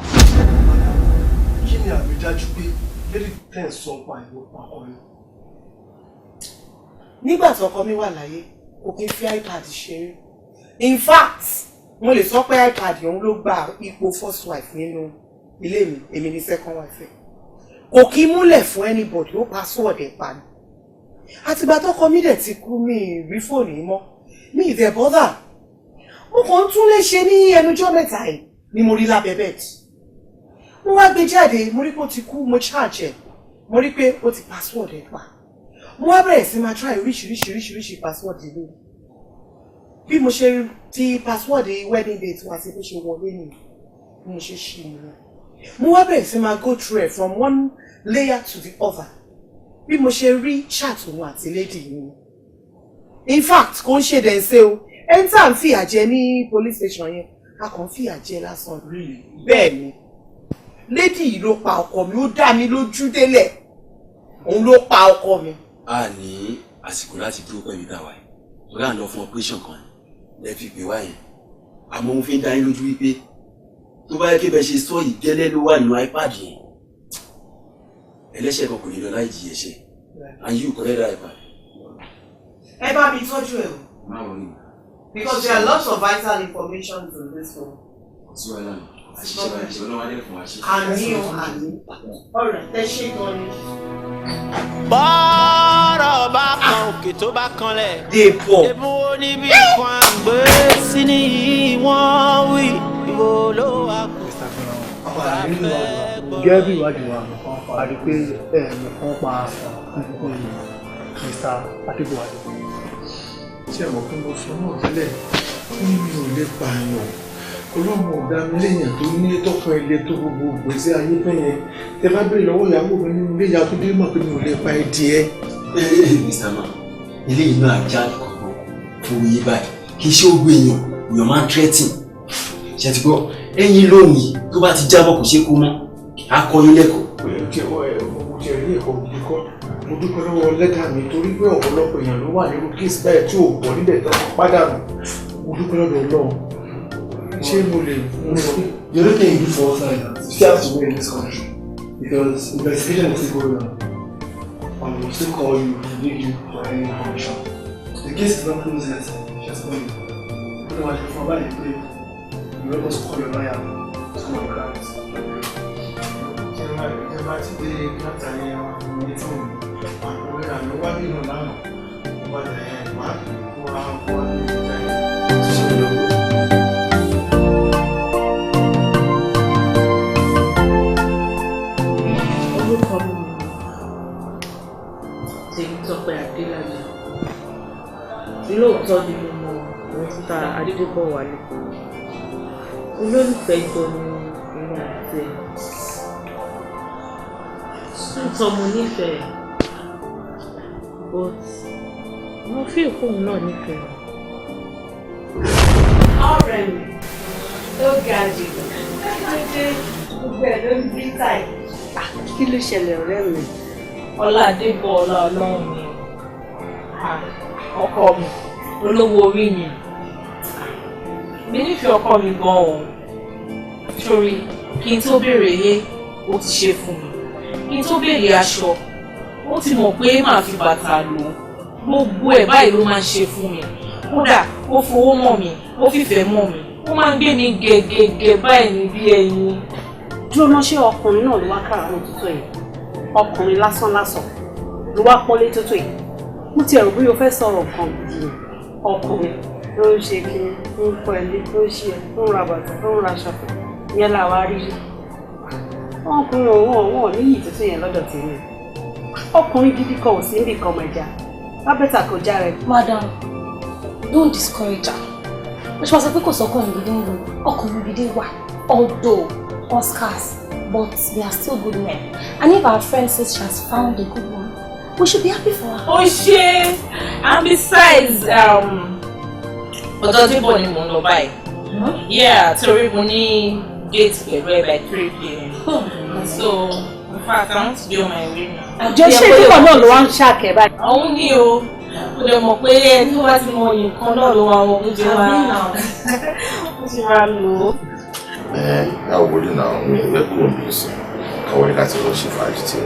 kí ni àrídájú pé lady ten sọ pa ìwọ pàkọ́ yẹn. Nígbà tí ọkọ mi wà láyé kò kí n fi iPad ṣeré. In fact mo lè sọ pé iPad òun ló gba ipò first wife nínú ilé mi èmi ní second wife. Kò kí múlẹ̀ fún anybody ó password ẹ̀ pa ni. Àtìgbà tọ́kọ mi dẹ̀ ti kú mi rí fóònù yìí mọ́ mi ìdẹ̀ bọ́dà. Mo kàn ń tún lè ṣe ní ẹnujọ́ mẹ́ta yìí ni mo rí lábẹ́ bẹ́ẹ̀dì. Mo wá gbé jáde mo rí pé ó ti kú mo charge ẹ̀ mo rí pé ó ti password ẹ̀ pa. Mo wá bẹ̀rẹ̀ sí máa try oríṣiríṣi password ìlú. Bí mo ṣe ti password wedding date wá sí bó ṣe wọlé ni mo ṣe ṣì nìyẹn. Mo wá bẹ̀rẹ̀ sí máa go through it from one layer to the other. Bí mo ṣe rí chat òun àti lady yìí. In fact kò ń ṣe dẹ̀ ń ṣe o ẹni tá à ń fìyà jẹ ní police station yẹn a kàn ń fìyà jẹ lásán bẹ́ẹ̀ ni. Lady yìí ló pa ọkọ mi ó dá mi lójú délẹ̀ òun ló pa ọkọ mi. A ní àsìkò láti dúró pẹ̀lú ìdáwà yìí torí à ń lọ fún operation kan lẹ́ fi pè wá yẹn àmọ́ mo fi ń dá yín lójú wípé tó bá yẹ kí bẹ ṣe sọ yìí gẹ́lẹ́ ló wà nínú iPad yẹn ẹlẹ́ṣẹ̀ kan kò ní lọ láì jìyẹ ṣe and you collect that iPad. Ẹ bá mi tọ́jú ẹ̀ o. Má wọ ní. Because there are lots of vital information in this phone. Sí wàhálà mi àṣìṣe bá ṣe ọlọ́wọ́ adé fún wa ṣe. Àní o àní. All right, ẹ ṣe gan ni. bọ́rọ̀ bá kan òkè tó bá kanlẹ̀. Ebú wo níbi kan àgbé sí ní wọ́n wí ìwò ló wà kù. Gẹ́gẹ́ bí ìwádìí wa a rí pé ẹ̀ẹ̀mẹ̀kan pa nǹkan yìí Mr. Adébọ̀wálé. Ṣé ẹ̀mọ̀ fún mo sọ náà tẹ́lẹ̀ ní mi ò lè pààyàn ọlọ́mọ ọ̀dà mi léèyàn tó ní tọkàn ilé tó gbogbo gbèsè ayé bẹ́yẹn tẹ bá béèrè lọ́wọ́ ìyàwó mi nínú ilé ìyá tó dé mọ̀ pé mi ò lè pa ẹdìẹ. Mr. Man ilé inú ajá kọ̀ọ̀kan fún yí báyìí kì í ṣe ogun èèyàn máa ń tírẹ́tìn ṣe ti gbọ́ ẹ̀yìn lónìí tó bá ti jábọ̀ kò ṣe kó mọ́ akọyin lẹ́kọ̀ọ́. mo ti rí ẹ̀kọ́ gidi kọ́ mo dúpẹ́ lọ́wọ́ lẹ́tà mi torí pé ọ̀pọ̀lọpọ̀ èèyàn ló wà nínú kéèsì báyìí tí ò pọ̀ níbẹ̀ tó pàdánù mo dúpẹ́ lọ́dọ̀ Ọlọ́run. Ṣé mo lè mú ọ? The only thing you do for us now is you have to win in this country because investigation is still going on and we will still call you to need you for any information. The case is not closed yet, just for you. Otherwise, if you are play, you will also call your lawyer to come on grounds. Ẹ bá ti dé látàrí àwọn ilé tí mo àkọwé àlọ́wọ́ nínú lánàá wọ́n lè wá wọ́n ní ìjà ìṣẹ̀lẹ̀. Orúkọ mi tèmi Tọ́pẹ́ Adélájà. Lóòótọ́ ni mo mọ Mr. Adébọ̀wálé. Olólùfẹ́ jọ ni ìrìn àti ẹ̀. Sùtọ̀ mo nífẹ̀ẹ́ but mo fi ìfóhùn náà nífẹ̀ẹ́. Ọ̀rẹ́ mi tó ga jù gbogbo ẹ̀ ló ń bí táì. Kí ló ṣẹlẹ̀ ọ̀rẹ́ mi? Ọládébọ̀ ọlá Ọlọ́run mi ọkọ mi olówó orí mi. Mi nífẹ̀ẹ́ ọkọ mi gan-an sórí kí n tó béèrè ilé ó ti ṣe fún mi. Kí n tó béèrè aṣọ ó ti mọ̀ pé màá fi bàtà lò gbogbo ẹ̀ báyìí ló máa ń ṣe fún mi. Kódà ó fowó mọ̀ mi ó fìfẹ́ mọ̀ mi ó máa ń gbé mi gẹ̀gẹ̀gẹ̀ báyìí ní bí ẹyin. Dúró náà ṣé ọkùnrin náà ló wá káràmọ́ tuntun yìí? Ọkùnrin lásán lásán ló wá pọ́nlé tuntun yìí? Mo ti ẹ̀rù bí o fẹ́ sọ̀rọ̀ kan yìí. Ọkùnrin ló ń ṣe kí ń pọ̀ ẹ̀lé tó ń ṣe tó ń ra bàtà tó ń ra aṣọ yẹn làwa rí rí. Ọkùnrin òun níyì tuntun yẹn lọ́dọ̀ tèmi. Ọkùnrin gidi kan ò sí níbi kan mọ̀já. Lábẹ́tà kò já rẹ̀. Madam, don't discourage her. Ó ṣe wá sọ pé kò sọ́kùnrin gidi ń lo ọkùnrin gidi wà. Although Oscars, but they are still good men. And if our friend says she has found a good one, we should be happy for her. Oh shit! And besides, Ọ̀dọ́débọ̀ ni mò ń lọ báyìí. Yeah, torí mo ní date pẹ̀lú ẹ̀ by 3 p.m. So, in fact, I want to be on my way now. Àjọ ṣé ìdíkọ̀ náà ló wá ń ṣàkẹ́ báyìí? Àwọn ní o, mo lè mọ̀ pé ẹni tó bá ti mọ nǹkan náà ló wà wọ́n oúnjẹ wa. Ó ti máa lò ó. Ìyàwó wọlé náà mi ò fẹ́ kúrò ní ìsìn káwọ́ ní láti lọ ṣe fàájì tí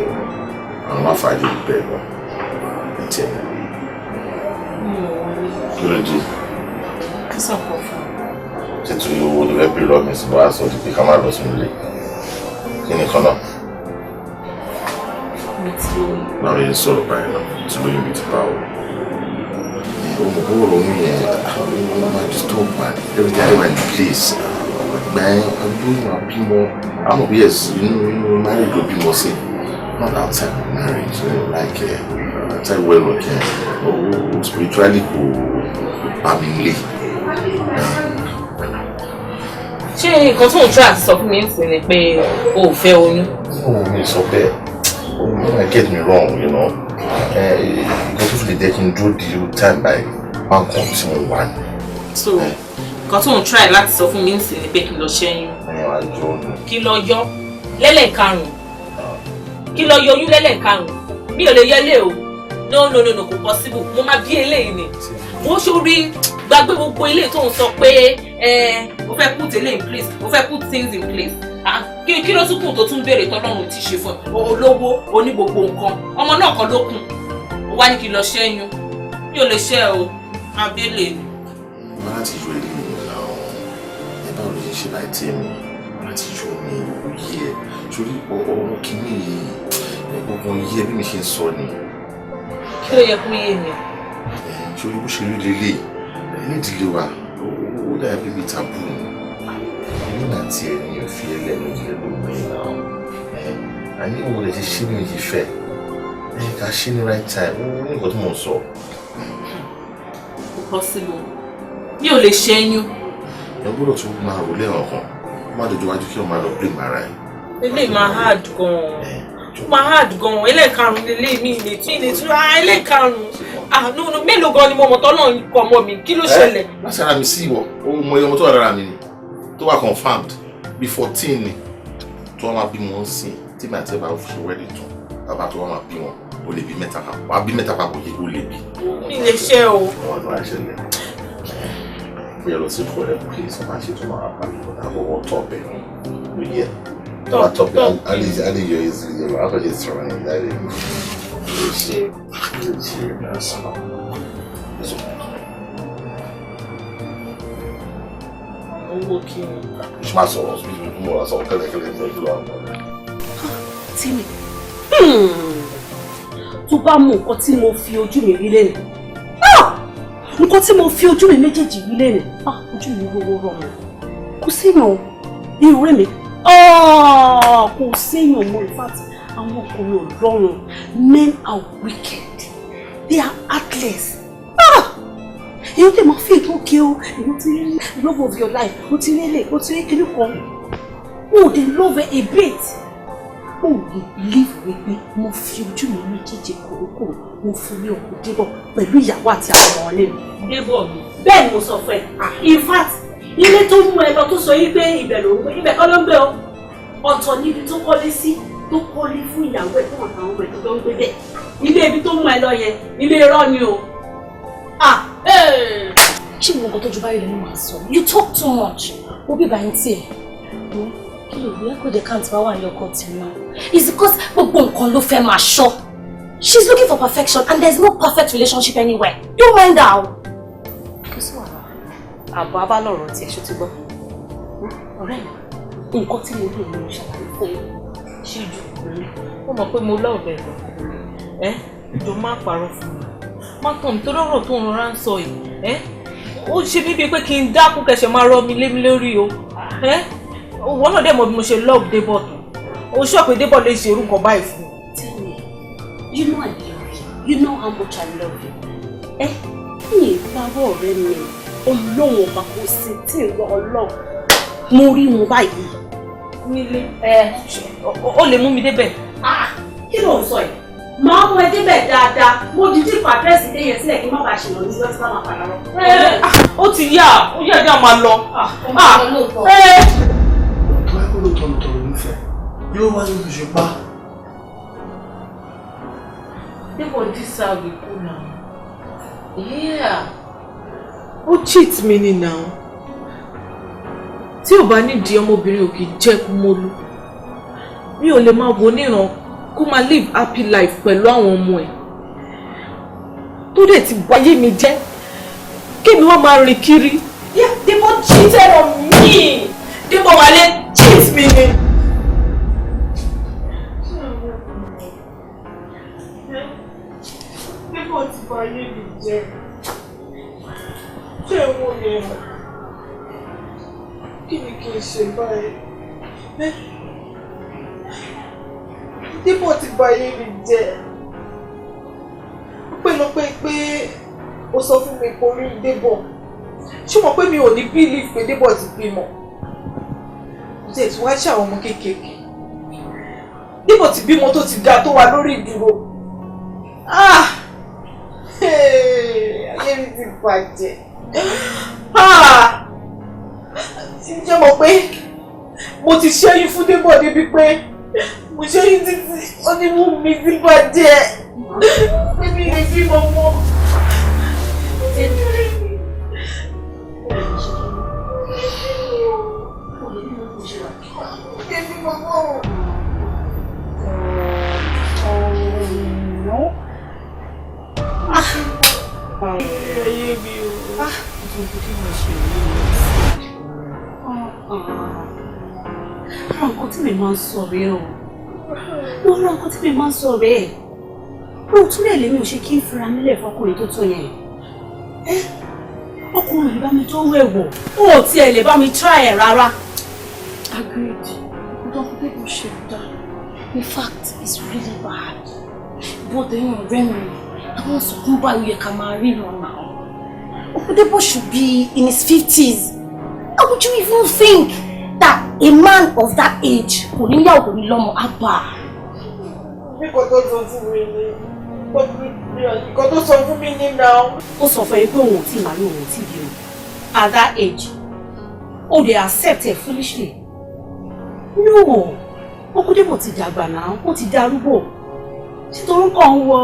àwọn máa fàájì bẹ́ẹ̀ lọ ní tiẹ̀. Kí ló dé? Kí sọ̀kọ̀ fún un. Títú owó ni wẹ́ẹ́ bí lọ́ọ̀mì sí wàá sọ pé ká má lọ sínú ilé. Kí ni kan náà? Mi ti lóyún. Náà yẹn sọ̀rọ̀ báyìí náà tí lóyún mi ti bá o. Owó lóyún yẹn ó máa disturb man every day I went to place. Man, I'm doing my bímọ. I'm obvious, married or bímọ sí. Not outside of marriage, like outside well okay. Oh, spiritually go family. Ṣé nǹkan tó ń try àti sọ fún mi ń sìn ni pé o ò fẹ́ oyún? Oh, mi sọ bẹ́ẹ̀. Don't get me wrong, you know. Nǹkan tó fi lè jẹ́ kí n dúró di time by one kan tí mo wà ní. So, nǹkan tó ń try láti sọ fún mi ń sìn ni pé kí n lọ ṣẹ́yún. Kí lọ yọ lẹ́lẹ̀karùn-ún. Kí lọ yọ oyún lẹ́lẹ̀karùn-ún. Mi ò lè yẹlé o. No, kò possible. Mo máa bí eléyìí ni. Mo ṣorí gbàgbé gbogbo eléyìí tó ń sọ pé mo fẹ́ put eléyìí in place, mo fẹ́ put things in place. Kí ló tún kù tó tún béèrè tọ́lọ́run ti ṣe fún ẹ? Olówó, oní gbogbo nǹkan. Ọmọ náà kan ló kùn. Ó wá ní kí n lọ ṣẹ́yún. Mi ò lè ṣẹ́ o. Máa bí eléyìí. Má ti yọ ilé mi lọ. Ẹ bá olóyè ṣe láì tí mi. Má ti yọ mi òye. Sórí ọ̀rọ̀ kìíní yìí Gbogbo yé bí mi ṣe ń sọ ni. Kí ló yẹ kó yé mi? Ṣé bó ṣe rí lélẹ̀ ní ìdílé wa ó dà bíbí tabú ni. Nígbà tí ẹni ò fi ẹlẹ́nu ìdílé gbogbo yìí náà. Àní òun lè ṣe ṣí mi yìí fẹ́. Ká ṣí ní right time. Ó ní nǹkan tí mò ń sọ. Possible. Mi ò lè ṣẹ́yún. Ẹ gbọ́dọ̀ tún máa rò lẹ́wọ̀n kan. Má dojú wájú kí o máa lọ blame ara ẹ̀. Eléyìí máa hard gan-an. Máa hard gan-an. Ẹlẹ́ẹ̀karùn-ún lélẹ́yìí mi lè tún ilé tún. Ẹlẹ́ẹ̀karùn-ún. No, mélòó gan ni mo mọ̀ tọ́lọ́ ń kọ́ ọmọ mi? Kí ló ṣẹlẹ̀? Láti ara mi sí ìwọ, ó mọ iye ọmọ tó wà lára mi ni. Tó wà confirmed bí 14 ni. Tó wà máa bí wọn sí. Tí màá tẹ́ bá fi wẹ́ẹ̀dì tán. Bàbá tó wà máa bí wọn. Ó lè bí mẹ́ta papọ̀. Wàá bí mẹ́ta papọ̀ yìí ó lè bí. Mi lè ṣe o. Wọ́n tó wá ṣẹlẹ̀. Bóyá lọ sí ìkọ́ rẹ̀ kí ìsọ̀mà ṣe tó máa pa àbọ̀wọ̀ tọ́ọ̀bẹ̀ ló yẹ. Tọ́wọ́ tọ́ọ̀bẹ̀ alẹ́ yọ ìzìlẹ̀ lọ, àkọ́jẹ́ sọ̀rọ̀ ní ìdáyẹ̀ ló ṣe náà sọ̀rọ̀. Owó kí ni? Ṣé máa sọ̀rọ̀ sí ibi mo rà sọ̀rọ̀ kẹ́lẹ́kẹ́lẹ́ ní ojú àwọn ọmọ rẹ̀? Tími, tó bá mú nǹkan tí mo fi ojú mi rí lẹ́nu. Nǹkan tí mo fi ojú mi méjèèjì rí lẹ́nu. Ojú mi wọ́wọ́ rọrùn. Kò séèyàn irú rẹ̀ mi. Kò séèyàn mọ́ in fact àwọn ọkùnrin ò lọ́rùn. Men are wicked. They are heartless. Èyí tẹ̀ máa fi ètò òkè o. Èyí ti rí love of your life. O ti rí èlé, o ti rí kiri kan. O dey love a bit. O lè believe wípé mo fi ojú mi méjèèjì kòrókòrò mo fi rí ọkọ Débọ̀ pẹ̀lú ìyàwó àti àwọn ọmọ ilé mi. Débọ̀ mi. Bẹ́ẹ̀ ni mo sọ fún ẹ. In fact, ilé tó mú ẹ lọ tó sọ yí pé ibẹ̀ ló ń gbé, ibẹ̀ kọ́ ló ń gbé o. Ọ̀tọ̀ níbi tó kọ́lé sí tó kọ́lé fún ìyàwó ẹ̀ fún àwọn ọmọ ẹ̀ tó ń gbé bẹ́ẹ̀. Ilé ibi tó mú ẹ lọ yẹn, ilé irọ́ ni o. Ṣé mo nǹkan tó ju báyìí lẹ́nu máa sọ? You talk too much. Ó bí báyìí tiẹ̀. Kí ló yẹ kó de káàntì bá wà ní ọkọ tì náà? It's because gbogbo nǹkan ló fẹ́ máa ṣọ́. She's looking for perfection and there's no perfect relationship anywhere. Don't mind her. Kí sọ wà? Àbọ̀ abálọ̀rọ̀ tiẹ̀ ṣó ti gbọ́. Ọ̀rẹ́ mi, nǹkan tí mo lò ní ìṣàlàyé fún mi. Ṣé jù rí? Ó mọ̀ pé mo lọ́ọ̀bẹ̀ lọ. Jọ má parọ́ fún mi. Má tàn mí tó lọ́rọ̀ tó ń rọra ń sọ yìí. Ó ṣe bíbí pé kí n dákú kẹsẹ̀ máa rọ mi lé mi lórí o. Wọ́n náà dẹ̀ mọ̀ bí mo ṣe love Débọ̀ tó. O sọ pé Débọ̀ lè ṣe orúkọ báyìí fún mi. Tell me, you know I love you. You know how much I love you. Mi ìparọ́ ọ̀rẹ́ mi, Ọlọ́run ọba kò sí tí ń lọ Ọlọ́run. Mo rí wọn báyìí. Nílé. Ó lè mú mi débẹ̀. Kí ló ń sọ yìí? Màá mú ẹ débẹ̀ dáadáa. Mo dìde fún àdírẹ́sì dé yẹn sílẹ̀ kí n má bàa ṣìnà ní West Ham àpàdà lọ. Ó ti yá, ó yá ẹja máa lọ. Kó ló tọ̀nù tọ̀rọ̀ nífẹ̀ẹ́ yóò wá lóṣù ṣe pa. Débọ̀ deserve ikú náà. Ó cheat mi ni now. Tí ò bá nídìí ọmọbìnrin ò kì í jẹ́ kú mólú. Mi ò lè máa wo níran kó máa live happy life pẹ̀lú àwọn ọmọ ẹ̀. Tó dẹ̀ ti báyé mi jẹ́. Kémi wá máa rìn kiri. Débọ̀ cheated on me. Débọ̀ wálé cheat mi ni. Débọ̀ ti báyé mi jẹ́. Ṣé wọ́n yẹ? Kí ni kí n ṣe báyìí? Débọ̀ ti báyé mi jẹ́. Pẹ̀lọpẹ̀ pé ó sọ fún mi pé orí Débọ̀. Ṣé mo pé mi ò ní believe pé Débọ̀ ti bímọ? Kò tẹ̀ tí wá ṣe àwọn ọmọ kéékèèké. Débọ̀ ti bímọ tó ti ga tó wà lórí ìdúró. Ayé mi ti bàjẹ́. Ṣé mo pé mo ti ṣẹ́yún fún Débọ̀ débi pé mo ṣẹ́yún títí ó ní mú mi ti bàjẹ́. Bébí lè bímọ mọ́. Ayé mi o. Nǹkan tí mi máa ń sọ rí o. Wọ́n rán nǹkan tí mi máa ń sọ rẹ̀. Ó tún lè lèmi ò ṣe kí n fira mílẹ̀ fọkùnrin tó tó yẹn. Ọkùnrin yìí bá mi tó wẹ̀wọ̀. Ó tiẹ̀ lè bá mi try ẹ̀ rárá. Agreed. Don't people should die. In fact, it's really bad. But then Remy, I want to buy you a camera now. Okodebo should be in his 50s. How would you even think that a man of that age could be Lomo Abba? Because tó sọ fún mi ni. Because tó sọ fún mi ni now. Ó sọ fún ẹ pé òun ò tí màá lóun ò tí bí o. At that age, oh, they accept it foolishly. No, Okodebo ti dàgbà náà, ó ti darúgbó. Ṣé tó ń kàn wọ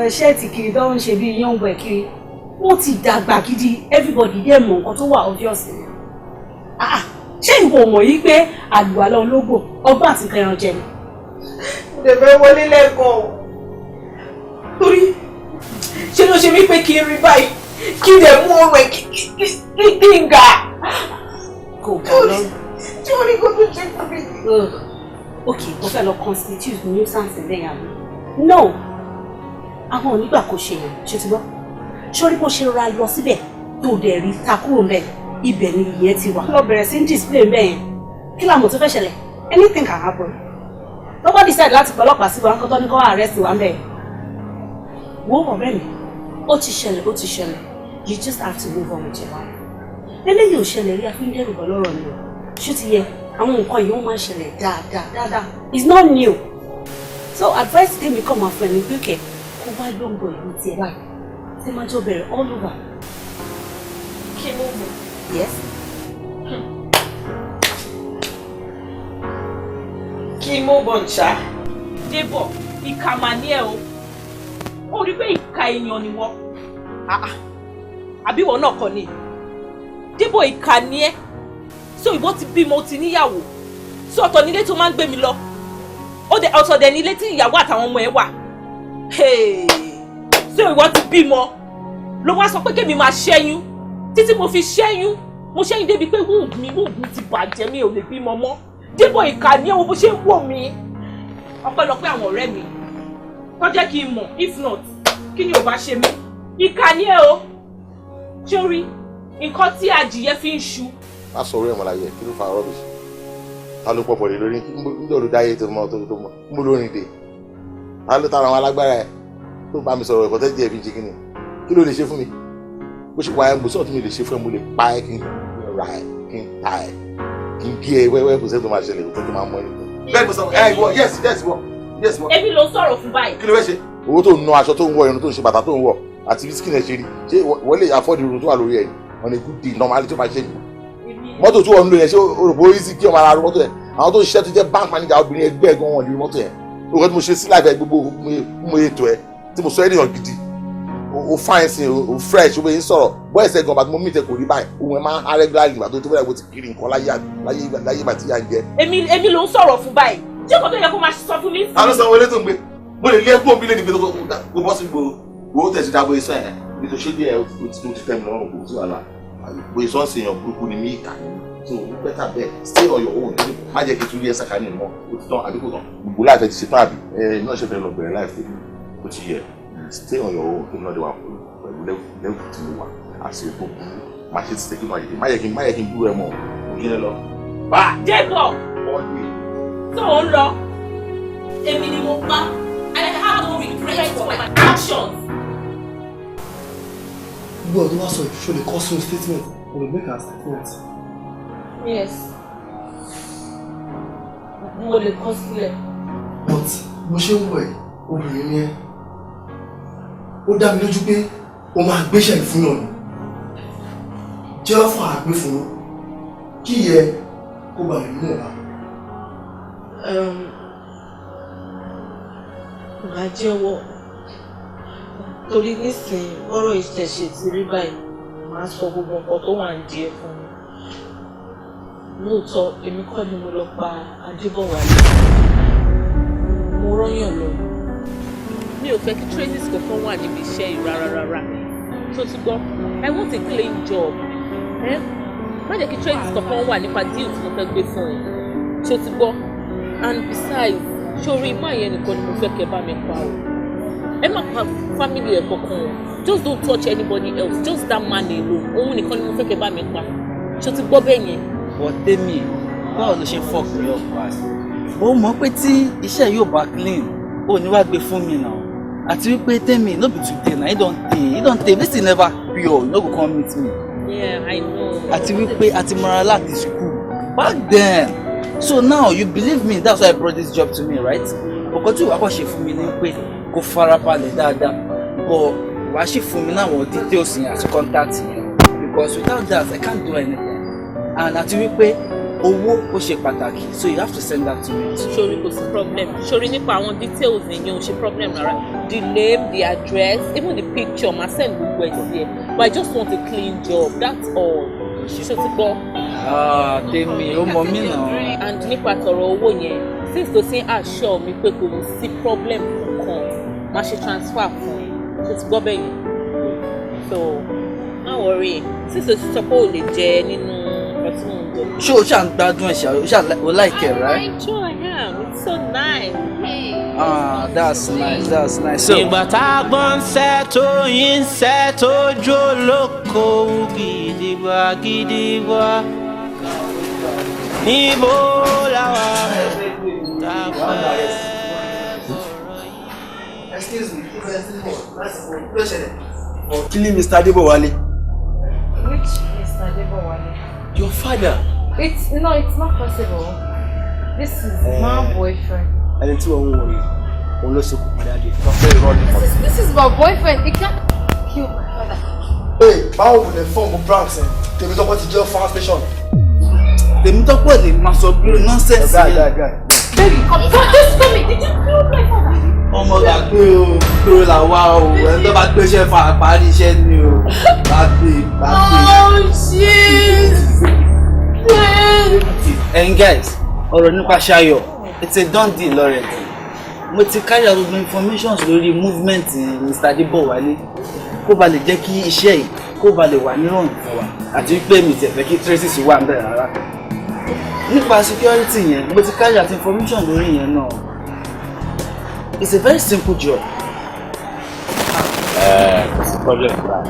ṣẹ́ẹ̀tì kiri tó ń ṣe bí young boy kiri? Wọ́n ti dàgbà gidi, everybody dẹ̀ mọ̀ nǹkan tó wà obvious. Ṣé ìwọ mọ̀ yìí pé àlùwàlá ológbò ọgbọ́n àti kẹran jẹ ni? Dẹ̀bẹ̀ wọlé lẹ́ẹ̀kan. Torí ṣé ló ṣe mí pé kí n rí báyìí kí n dẹ̀ mú ọrùn ẹ̀ kí n gà. Kò gà lọ́rùn. Tí wọ́n ní kó tó ṣe fún mi. Okay, mo fẹ́ lọ constitute nuisance lẹ́yìn àná. No, àwọn onígbà kò ṣe yẹn, ṣe ti gbọ́. Sọ́rí bó ṣe ra lọ síbẹ̀ tó dẹ̀ rí takúrò mbẹ̀, ibẹ̀ ni ìyẹn ti wà. Lọ bẹ̀rẹ̀ sí display mbẹ̀ yẹn. Kí làmọ̀ tó fẹ́ ṣẹlẹ̀? Anything can happen. Nobody decide láti pọ̀ ọlọ́pàá sí wa nǹkan tó ní kó arrest wa mbẹ̀. Wo ọ̀rẹ́ mi, ó ti ṣẹlẹ̀. You just have to move on with your life. Eléyìí ò ṣẹlẹ̀ rí afíndẹ́rù bọ̀ lọ́rọ̀ ni o. Ṣé ti yẹ? Àwọn nǹkan yìí wọ́n máa ń ṣẹlẹ̀ dáadáa. It's not new. So advice tèmi kọ́ máa fẹ́ mi pé kẹ̀ kó wá gbọ́ngbọ̀n ìlú tiẹ̀ báyìí. Ṣé máa jọ bẹ̀rẹ̀ all over? Kí ló mọ̀? Yes. Kí mo bọ̀ ń ṣá. Débọ̀, ìkà mà ní ẹ o. Ó rí pé ìkà èèyàn ni wọ́n. Àbí ìwọ náà kọ́ ni. Débọ̀ ìkà ní ẹ. So ìwọ ti bímọ ó ti níyàwó. So ọ̀tọ̀ nílé tó máa ń gbé mi lọ. Ọ̀tọ̀ dẹ̀ nílé tí ìyàwó àtàwọn ọmọ ẹ wà. So ìwọ ti bímọ. Ló wá sọ pé kémi máa ṣẹ́yún. Títí mo fi ṣẹ́yún. Mo ṣẹ́yún débi pé wúùbù mi ti bàjẹ́ mi ò lè bímọ mọ́. Débọ̀ ìkà ní ẹ wo bó ṣe ń wò mí. Ọpẹ́lọpẹ́ àwọn ọ̀rẹ́ mi. Tó jẹ́ kí n mọ̀, if not, kí ni ò bá ṣe mí? Ìkà ní ẹ o. Sórí, nǹkan tí adìyẹ fi ń ṣu. Má sọ orí ẹ̀ mọ́ láyé kí ló fa rubbish. Ta ló pọ̀pọ̀ lè lórí nígbà olùdáyé tó mọ́ tó mọ́ mú lórin dè. Ta ló tara àwọn alágbára ẹ̀ tó bá mi sọ̀rọ̀ ẹ̀kọ́ tẹ́jú ẹ̀ fi jí kíni. Kí ló lè ṣe fún mi? Bó ṣe wà ẹ̀ mo sọ̀tún mi lè ṣe fún ẹ mo lè pa ẹ́ kí n ra ẹ̀ kí n ta ẹ̀ kí n gé ẹ wẹ́wẹ́ kò sẹ́ tó máa ṣẹlẹ̀ tó máa mọ́ ẹ. Bẹ́ẹ̀ ni mo sọ ìwọ yes wọ. Èmi ló ń sọ̀rọ̀ fún báyìí. Kí ló fẹ́ ṣe? Owó tó ń ná aṣọ tó ń wọ irun tó ń ṣe bàtà tó ń wọ àti bísíkì náà ṣe rí ṣé wọ́n lè afford irun tó wà lórí ẹ̀ on a good day normally tó máa ṣe mọ́tò tí wọ́n ń lò yẹn ṣé òròbó easy kí ọmọ ara rú mọ́tò yẹn àwọn tó ń ṣiṣẹ́ tó jẹ́ bank manager obìnrin ẹgbẹ́ gan wọn lè rí mọ́tò yẹn òkè tí mo ṣe sí láìpẹ́ gbogbo mo ètò ẹ tí mo sọ ènìyàn gidi o fine sí o fresh o bẹ́ẹ̀ ń sọ̀rọ̀ bọ́ ẹ̀sẹ̀ gan bàtí mo mí tẹ kò rí báyìí ohun ẹ̀ máa ń há regularly ìgbà tó bẹ́ẹ̀ bó ti kiri nǹkan láyé ìgbà tí yà ń jẹ. Èmi ló ń sọ̀rọ̀ fún báyìí tí kò tó yẹ kó máa sọ fún mi. a ló sọ wọlé tó ń gbé mo lè lé ẹkú òbí lè ní gbé tó bọ́ sí gbogbo tẹ̀sí dábò iṣẹ́ ẹ̀ bí tó ṣe díẹ̀ ó ti tẹ̀ mí lọ́rùn kò sí wàhálà bóyá sọ́ọ̀sì èèyàn burúkú ni mí ìkà so better bẹ́ẹ̀ stay on your own má jẹ́ kí n tún rí ẹ sàkánì mọ́ ó ti tán àbí kò tán gbogbo láìpẹ́ ti ṣe tán àbí náà ṣe fẹ́ lọ bẹ̀rẹ̀ láìpẹ́ ó ti yẹ stay on your own kí n náà dé wà pẹ̀lú lẹ́wù tí mo wà àti ètò má ṣe ti tẹ̀ kí má yẹ kí n búrò ẹ mọ́ òkè ẹ lọ. bá Débọ̀ tó ń lọ èmi ni mo bá I have no regret for my actions. Gbogbo ọdún wá sọ ìṣó lè kọ́ sínú statement or lè make a statement. Yes. Mo lè kọ sílẹ̀. But bó ṣe ń wọ̀ ẹ́ obìnrin ni ẹ́ ó dá mi lójú pé o máa gbéṣẹ́ ìfún náà ni jẹ́ fún àgbé fún un kí ìyẹ kó bá rí mú ọ̀la. Màá jẹ́wọ́ torí nísìnyí ọ̀rọ̀ ìṣẹ̀ṣẹ̀ ti rí báyìí màá sọ gbogbo nǹkan tó wà ń di ẹ fún mi. Lóòótọ́ èmi kọ́ ni mo lọ pa Adébọ̀wálé mo rọ́yàn lọ. Mi ò fẹ́ kí traces kankan wà níbi iṣẹ́ yìí rárá. Tó ti gbọ́, I want a clean job. Má jẹ́ kí traces kankan wà nípa deal tí mo fẹ́ gbé fún ẹ. Tó ti gbọ́, and besides, Ṣorí má yẹn nìkan ni mo fẹ́ kẹ́ bá mi pa o. Ẹ má pa family ẹ̀ kankan o. Just don't touch anybody else. Just that man alone. Òun nìkan ni mo fẹ́ kẹ́ bá mi pa. Ṣé o ti gbọ́ bẹ́ẹ̀ yẹn? But Temi, báwo ló ṣe fuck me up pass? Ó mọ̀ pé tí iṣẹ́ yóò bá clean, ó ní wá gbé fún mi now. Àti wípé Temi, no be today na, he don tey, this thing never pure, you no go come meet me. Yeah, I know. Àti wípé àti mọ̀ra láti school, back then. So now you believe me, that's why I brought this job to me, right? Ọkọ tí wàá kọ́ ṣe fún mi ni pé kó farabalẹ̀ dáadáa, but wàá ṣe fún mi náà wọ́n details yẹn àti contact yẹn, because without that I can't do anything. And àti wípé owó ó ṣe pàtàkì, so you have to send that to me. Ṣorí kò sí problem. Ṣorí nípa àwọn details yẹn ò ṣe problem rárá. The name, the address, even the picture, ma send gbogbo ẹ̀ sí ẹ. But I just want a clean job, that's all. Ṣé o ti gbọ́? Tèmi, ó mọ mí náà. And nípa tọrọ owó yẹn, since tó ṣe assure mi pé kò sí problem kankan, má ṣe transfer fún ẹ. Ṣé o ti gbọ́ bẹ́ẹ̀ yẹn? So, má worry. Since tó ti sọ pé o lè jẹ nínú ọtí mò ń jẹ. Ṣé o ṣáà ń gbádùn ẹ̀ṣà, o like it, right? I sure am. It's so nice. Hey. That's nice. So, ìgbà tá a gbọ́n ń sẹ́ tó yín ń sẹ́ tó jó lóko gidigba gidigba níbo làwa tá a fẹ́. Excuse me, killing Mr. Adebowale. Which Mr. Adebowale? Your father. It's not possible. This is my boyfriend. Ẹni tí wọ́n ń wọ̀ yìí, òun ló ṣekú padà dé. This is my boyfriend. He can't kill my father. Hey, báwo lè fọ́ọ̀mù Bronx ẹ̀? Tèmítọ́pọ̀ ti jẹ́ fire station. Tèmítọ́pọ̀ lè máa sọ gbúrú nonsense yẹn. Baby, come just tell me, did you kill my father? Ọmọ gbàgbé o, kúrò làwa o, ẹni tó bá gbéṣẹ́ fa parí iṣẹ́ ni o. Gbàgbé. Oh shit! And guys, ọ̀rọ̀ nípa Ṣayọ̀, it's a done deal already. Mo ti carry out information lórí movement Mr. Adebowale kó ba lè jẹ́ kí iṣẹ́ yìí kó ba lè wà nírọ̀rùn fún wa àti wípé mi tẹ̀ fẹ́ kí traces wà ń bẹ̀rẹ̀ rárá. Nípa security yẹn, mo ti carry out information lórí yẹn náà. It's a very simple job. Kò sí problem rà.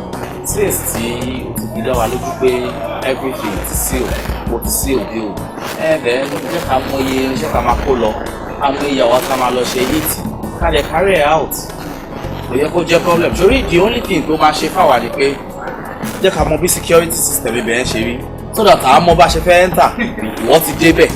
Since tí o ti fi dá wa lójú pé everything ti seal, mo ti seal deal. Then jẹ́ ká mọ iye iṣẹ́ ká máa kó lọ, ká mọ iye àwọn ká máa lọ ṣe hit, ká lè carry it out. Kò yẹ kó jẹ́ problem. Torí the only thing tó máa ṣe fáwa ni pé jẹ́ ká mọ bí security system ibẹ̀ ń ṣe rí. So that àwọn ọmọ bá ṣe fẹ́ enter, wọ́n ti débẹ̀.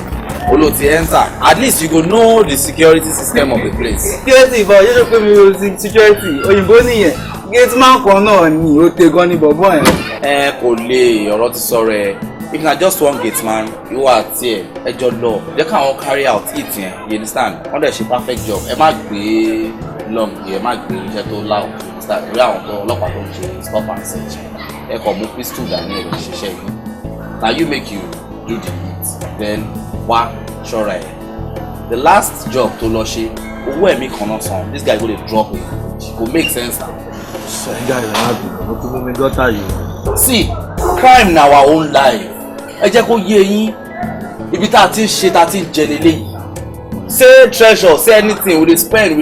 Olo ti enter. At least you go know the security system of the place. Security ìbọn yóò pé mi ò security òyìnbó nìyẹn. Gate man kan náà ni ó te gan ní bọ̀bọ̀ yẹn. Kò lè ọ̀rọ̀ ti sọ̀rọ̀ ẹ̀. If na just one gate man, ìwọ àti ẹ̀ ẹjọ́ lọ. Jẹ́ káwọn carry out it yẹn, you understand? Wọ́n dẹ̀ ṣe perfect job. Ẹ má gbé long yẹn, ẹ má gbé iṣẹ́ tó láwùjọ, you understand? Ìwé àwọn ọlọ́pàá tó ń ṣe stop and search. Ẹ kàn mú pistol dání ẹ̀rọ ṣiṣẹ́ yìí. Na you make you do the hit. Then wá ṣọ́ra ẹ̀. The last job tó lọ ṣe, owó ẹ̀mí kan náà san. This guy go dey drop it. Go make sense now. Guys, I'm happy. Mo tún mú mi daughter yìí. See, crime na our own life. Ẹ jẹ́ kó yé yín. Ibi tá a ti ń ṣe, tá a ti ń jẹ lélẹ́yìí. Say treasure, say anything, we dey spend,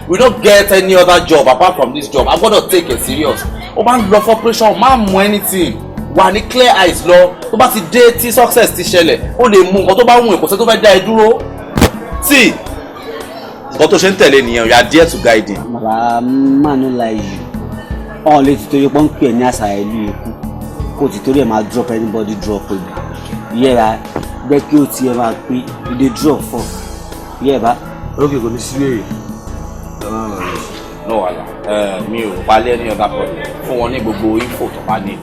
we don't get any other job apart from this job. I gbọ́dọ̀ take it serious. O máa ń lọ for operation, máa mú anything. Wà ní clear eyes lọ. Tó bá ti dé tí success ti ṣẹlẹ̀, ó lè mú nǹkan tó bá wù ẹ́, kò sẹ́ tó fẹ́ dá ẹ dúró. See, nǹkan tó ṣe ń tẹ̀lé nìyẹn, you are there to guide him. Bàbá máa ń la yìí. Ọ̀n lè ti torí pọ́n pè ní àṣà ìlú ikú. Kò ti torí ẹ̀ máa drop anybody drop ebi. Yẹ́ra jẹ́ kí o tiẹ̀ máa pé you dey drop for. Yẹ́ra. Okay, kò ní sí wèrè. No wàhálà. Mi ò palẹ̀ ní other problem. Fún wọn ní gbogbo info tó bá need.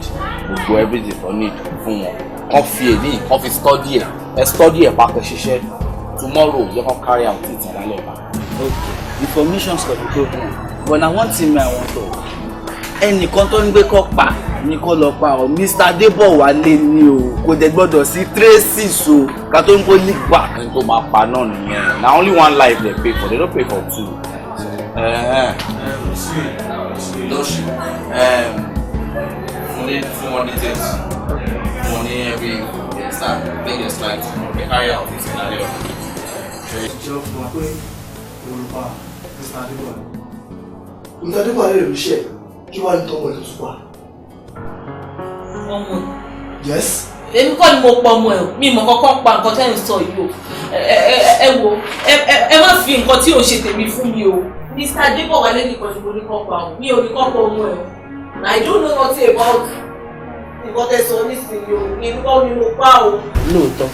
Gbogbo everything tó need fún wọn. Kàn fi èyí, kàn fi study ẹ̀. Ẹ study ẹ̀ pàtó ṣiṣẹ́. Tomorrow, you can carry out it and all that. Okay, information for the problem. But na one thing I want to. Ẹnìkan tó ń gbé kọ́ pa ní kó lọ pa ọ́ Mr. Adebowale ni o kò dẹ̀ gbọ́dọ̀ sí traces o ká tó ń kó leak back. Ẹni tó máa pa náà nìyẹn. Na only one life they pay for, they don't pay for two. Lọ́sù fún wọn details fún wọn ní every start make them start they carry out this scenario. Ìjọ fún wa pé pa Mr. Adeolu. Mr. Adeolu lè rí iṣẹ́ kí wàá ní tọ́mọ ẹ̀ tó tún pa. Ọmọ. Yes. Èmi kọ́ ni mo pa ọmọ ẹ̀, mi mọ̀ kọ́kọ́ pa nǹkan tẹ́ ń sọ yìí o. Ẹ wo, ẹ má fi nǹkan tí ò ṣe tèmi fún mi o. Mr. Adeolu wà lẹ́yìn kan tí mo ní kọ́ pa o. Mi ò ní kọ́ pa ọmọ ẹ̀. I don't know nothing about nǹkan tẹ́ sọ nísìnyí o. Èmi kọ́ ni mo pa o. Lóòótọ́,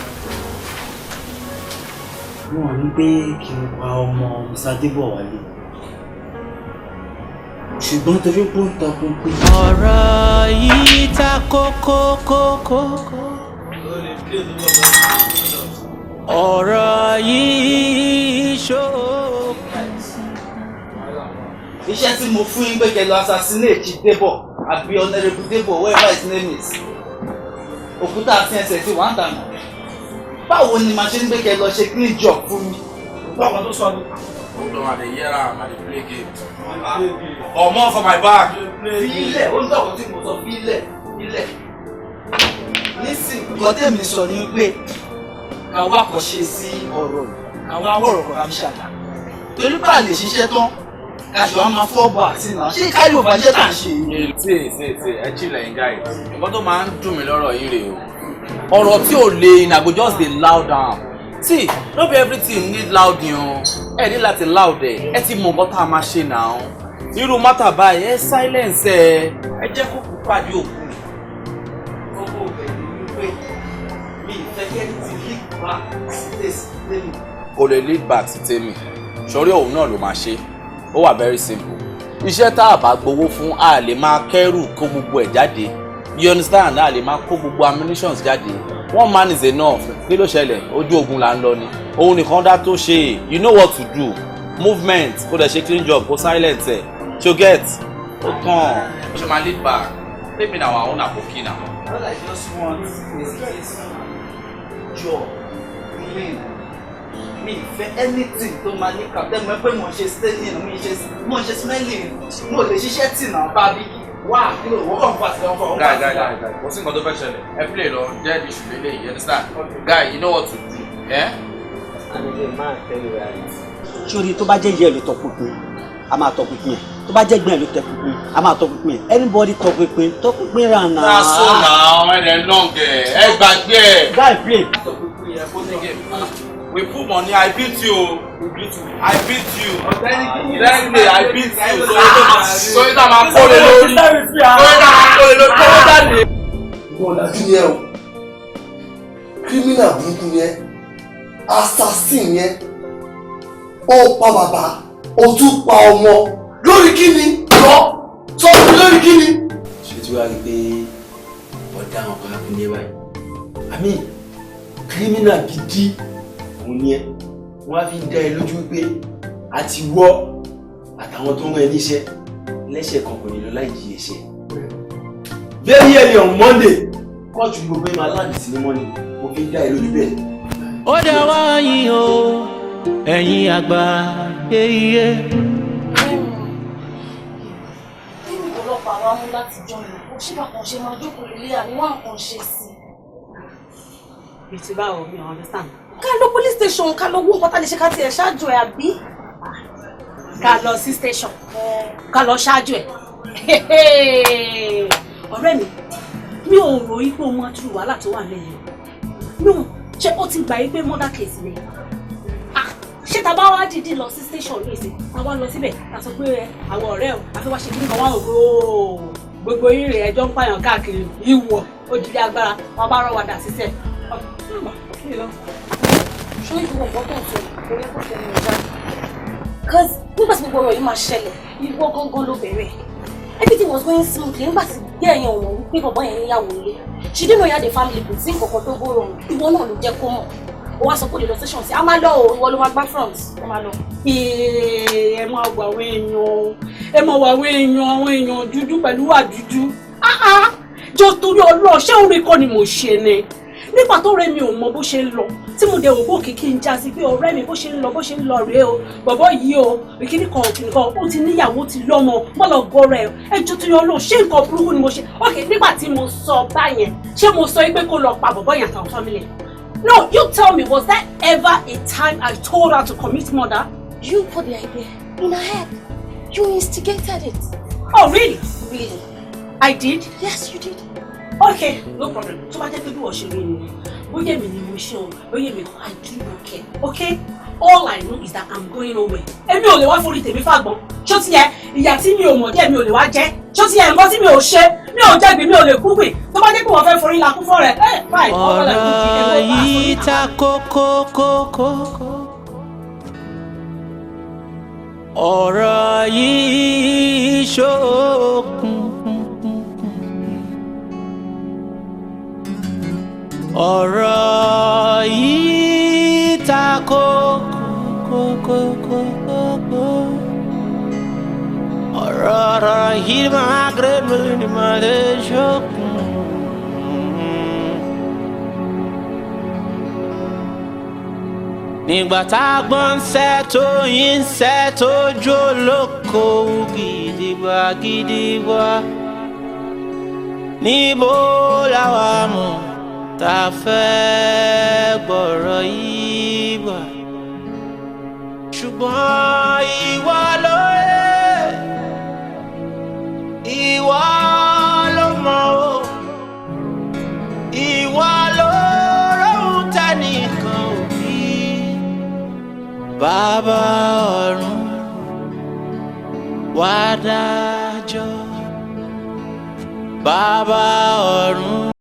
wọ́n ní pé kí n pa ọmọ Mr. Adeolu wálé. Ṣùgbọ́n torí pé ó ń takò pé. Ọ̀rọ̀ yìí ta kókó. Ọ̀rọ̀ yìí ṣó. Iṣẹ́ tí mo fún yín pé kẹ́ lọ assassinate Chief Debo àbí Honorable Debo whatever his name is. Òkúta àti ẹsẹ̀ tí wọ́n ń dànù. Báwo ni màá ṣe ń gbé kẹ́ lọ ṣe clean job fún mi? Báwo tó sọ ni? Hold on, I dey hear am, I dey play game. Omo for my bag. Ilẹ̀ ó ń dọ̀kọ̀ tí mo sọ ilẹ̀. Nísìnyí, nǹkan tẹ̀mí sọ ni pé ká wá kọ́ ṣe sí ọ̀rọ̀ ká wá wọ̀rọ̀ kọ́ àbí ṣàdá. Torí bá lè ṣiṣẹ́ tán, káṣù á máa fọ́ bọ̀ àti náà. Ṣé káyọ̀ ò bá jẹ́ tà ń ṣe yìí? Ẹ chill ẹ̀yin guys. Nǹkan tó máa ń dùn mí lọ́rọ̀ yín rèé o. Ọ̀rọ̀ tí ò le na go just dey loud down. See, no be everything need loud yan. Ẹ ní láti loud ẹ̀. Ẹ ti mọ nǹkan tá a máa ṣe náà. Irú mátà báyìí ẹ silence ẹ. Ẹ jẹ́ kó kú pàdé òkú. Gbogbo òbẹ̀rẹ̀ ni pé mi ìfẹ́ kí ẹni ti leak back sí tèmi. Kò lè lead back sí tèmi. Sọ̀rí òun náà ló máa ṣe. Ó wà very simple. Iṣẹ́ tá a bá gbowó fún a lè máa kẹ́rù kó gbogbo ẹ̀ jáde. You understand? A lè máa kó gbogbo ammunitions jáde. One man is enough. Kí ló ṣẹlẹ̀? Ojú ogun là ń lọ ni. Òun nìkan dá tó ṣe. You know what to do. Movement. Kó dẹ̀ ṣe clean job. Kó silence ẹ̀. So get. Ó tán. Ó ṣe máa lead back. Maybe na our own àpòkí na. All I just want is this job. Clean. Mi ìfẹ́ anything tó máa ní kàtẹ́ mọ́ pé mo ṣe staging, mo ṣe smelling, mo lè ṣiṣẹ́ tì náà bá bí. Wá kí ló wọ́n kàn fà sí ọkọ̀. Guy. Kò sí nǹkan tó fẹ́ ṣẹlẹ̀. Ẹ play lọ. Jẹ́ iṣu lélẹ̀ yìí. You understand? Guy, you know what to do. And again, man, tell you right. Sórí tó bá jẹ́ ìyá ẹ̀ ló tọpinpin, a máa tọpinpin ẹ̀. Tó bá jẹ́ gbẹ̀rẹ̀ ló tọpinpin, a máa tọpinpin ẹ̀. Anybody tọpinpin rà náà. Na so na ẹ̀rẹ̀ náà gẹ̀. Ẹ gbàgbé ẹ̀. Guy play. We put money, I beat you. I beat you. Then I beat you. So it's my phone alone. Ìwọ ọ̀dájú ni ẹ o. Kírímínà burúkú ni ẹ. Assassin ni ẹ. Ó pa bàbá, ó tún pa ọmọ. Lórí kíni? Lọ! Sọ fún mi lórí kíni? Ṣé tí wàá rí pé ọ̀daràn kan á kún ní báyìí? Àmì kírímínà gidi òun ni ẹ. Wọ́n á fi dá ẹ lójú wípé àti wọ́ àtàwọn tó ń rán ẹ níṣẹ́ lẹ́sẹ̀ kan kò ní lọ láì jí ẹ̀ṣẹ̀. Very early on Monday, kóòtù gbogbo ẹ̀ máa láǹdì sí ní mọ́ni, mo fi dá ẹ lójú bẹ́ẹ̀. Ó dọwọ́ yín o, ẹ̀yin àgbà yéyé. Kí ni ọlọ́pàá wa mú láti jọ ìlú? Ṣé bàkan ṣe máa jókòó lélẹ̀ àníwá nǹkan ṣe sí i? Ìtì báwo mi ò understand. Ká lọ police station, ká lọ wó nǹkan tá lè ṣe ká tiẹ̀ ṣáájú ẹ̀ àbí? Ká lọ sí station, ká lọ ṣáájú ẹ̀. Ọ̀rẹ́ mi ò rò yí pé o máa tú wàhálà tó wà lẹ́yìn. No, ṣé o ti gbà yí pé murder case ni? Ṣé ta bá wá dìde lọ sí station ní ìsìn? Ta wá lọ síbẹ̀, ta sọ pé àwọn ọ̀rẹ́ o, a fẹ́ wá ṣe kí nǹkan wá ògo. Gbogbo ìrìn ẹjọ́ ń pààyàn káàkiri ìwọ̀ òjìlé agbára, wọn bá rọ̀ wàdà síṣẹ́. Ṣé ìgbìmọ̀ ìgbọ́tọ̀ tó orí kò tẹ̀lé ìjà? Because nígbà tí gbogbo ọ̀rọ̀ yìí máa ṣẹlẹ̀, ìwọ gangan ló bẹ̀rẹ̀. Everything was going smoothly nígbà tí gbé ẹ̀yàn òun wípé bọ̀bọ̀ yẹn níyàwó ilé. She didn't know you had a family, kò sí nǹkan tó go wrong. Ìwọ náà ló jẹ́ kó mọ̀. Ó wá sọ pé lọ station sí, a máa lọ o, ìwọ ló máa gbá front, ó máa lọ. Ẹ máa wà àwọn èèyàn, ẹ máa wà àwọn èèyàn dúdú pẹ̀lú wà dúdú. Jọ torí Ọlọ́run, ṣé orin kọ́ ni mo ṣe ni? Nígbà tó rẹ mi ò mọ bó ṣe ń lọ tí mo dẹ̀ wò bó kìkì ń já sí pé ọ̀rẹ́ mi bó ṣe ń lọ rèé o bọ̀bọ̀ yìí o ìkíní kan ó ti níyàwó ti lọ́mọ mọ́ lọ gọ́rẹ́ ẹjọ́ tó yọ lọ ṣé nǹkan burúkú ni mo ṣe ok nígbà tí mo sọ báyẹn ṣé mo sọ pé kó lọ pa bọ̀bọ̀ yẹn àtàwọn family. No, you tell me, was there ever a time I told her to commit murder? You put the idea in her head. You instigated it. Oh, really? Really? I did? Yes, you did. Okay, no problem. So what if people watch me? I do not care. Okay? All I know is that I'm going nowhere. Èmi ò lè wá forí tèmi fàgbọ́n. Ṣó ti yẹ ìyà tí mi ò mọ̀ díẹ̀ mi ò lè wá jẹ. Ṣó ti yẹ nǹkan tí mi ò ṣe mi ò jẹ̀bi mi ò lè kú pè. Tó bá jẹ́ pé wọ́n fẹ́ forí la kú fún rẹ̀. Báyìí wọ́n fẹ́ lè kú kí ẹgbẹ́ bá yìí ta kókó. Ọ̀rọ̀ yìí ṣókùn. Ọ̀rọ̀ yìí ta kókó. Ọ̀rọ̀ yìí máa gbé mi máa lè ṣókùn. Nígbà tá a gbọ́n ṣẹ́ tó yín ṣẹ́ tó jó lóko gidigba. Níbo làwa mọ̀ tá a fẹ́ gbọ́rọ̀ yìí wá. Ṣùgbọ́n ìwọ ló yẹ, ìwọ ló mọ̀ o, ìwọ ló rohun tẹ́nìkan ò rí. Bàbá ọ̀run wá dájọ́, Bàbá ọ̀run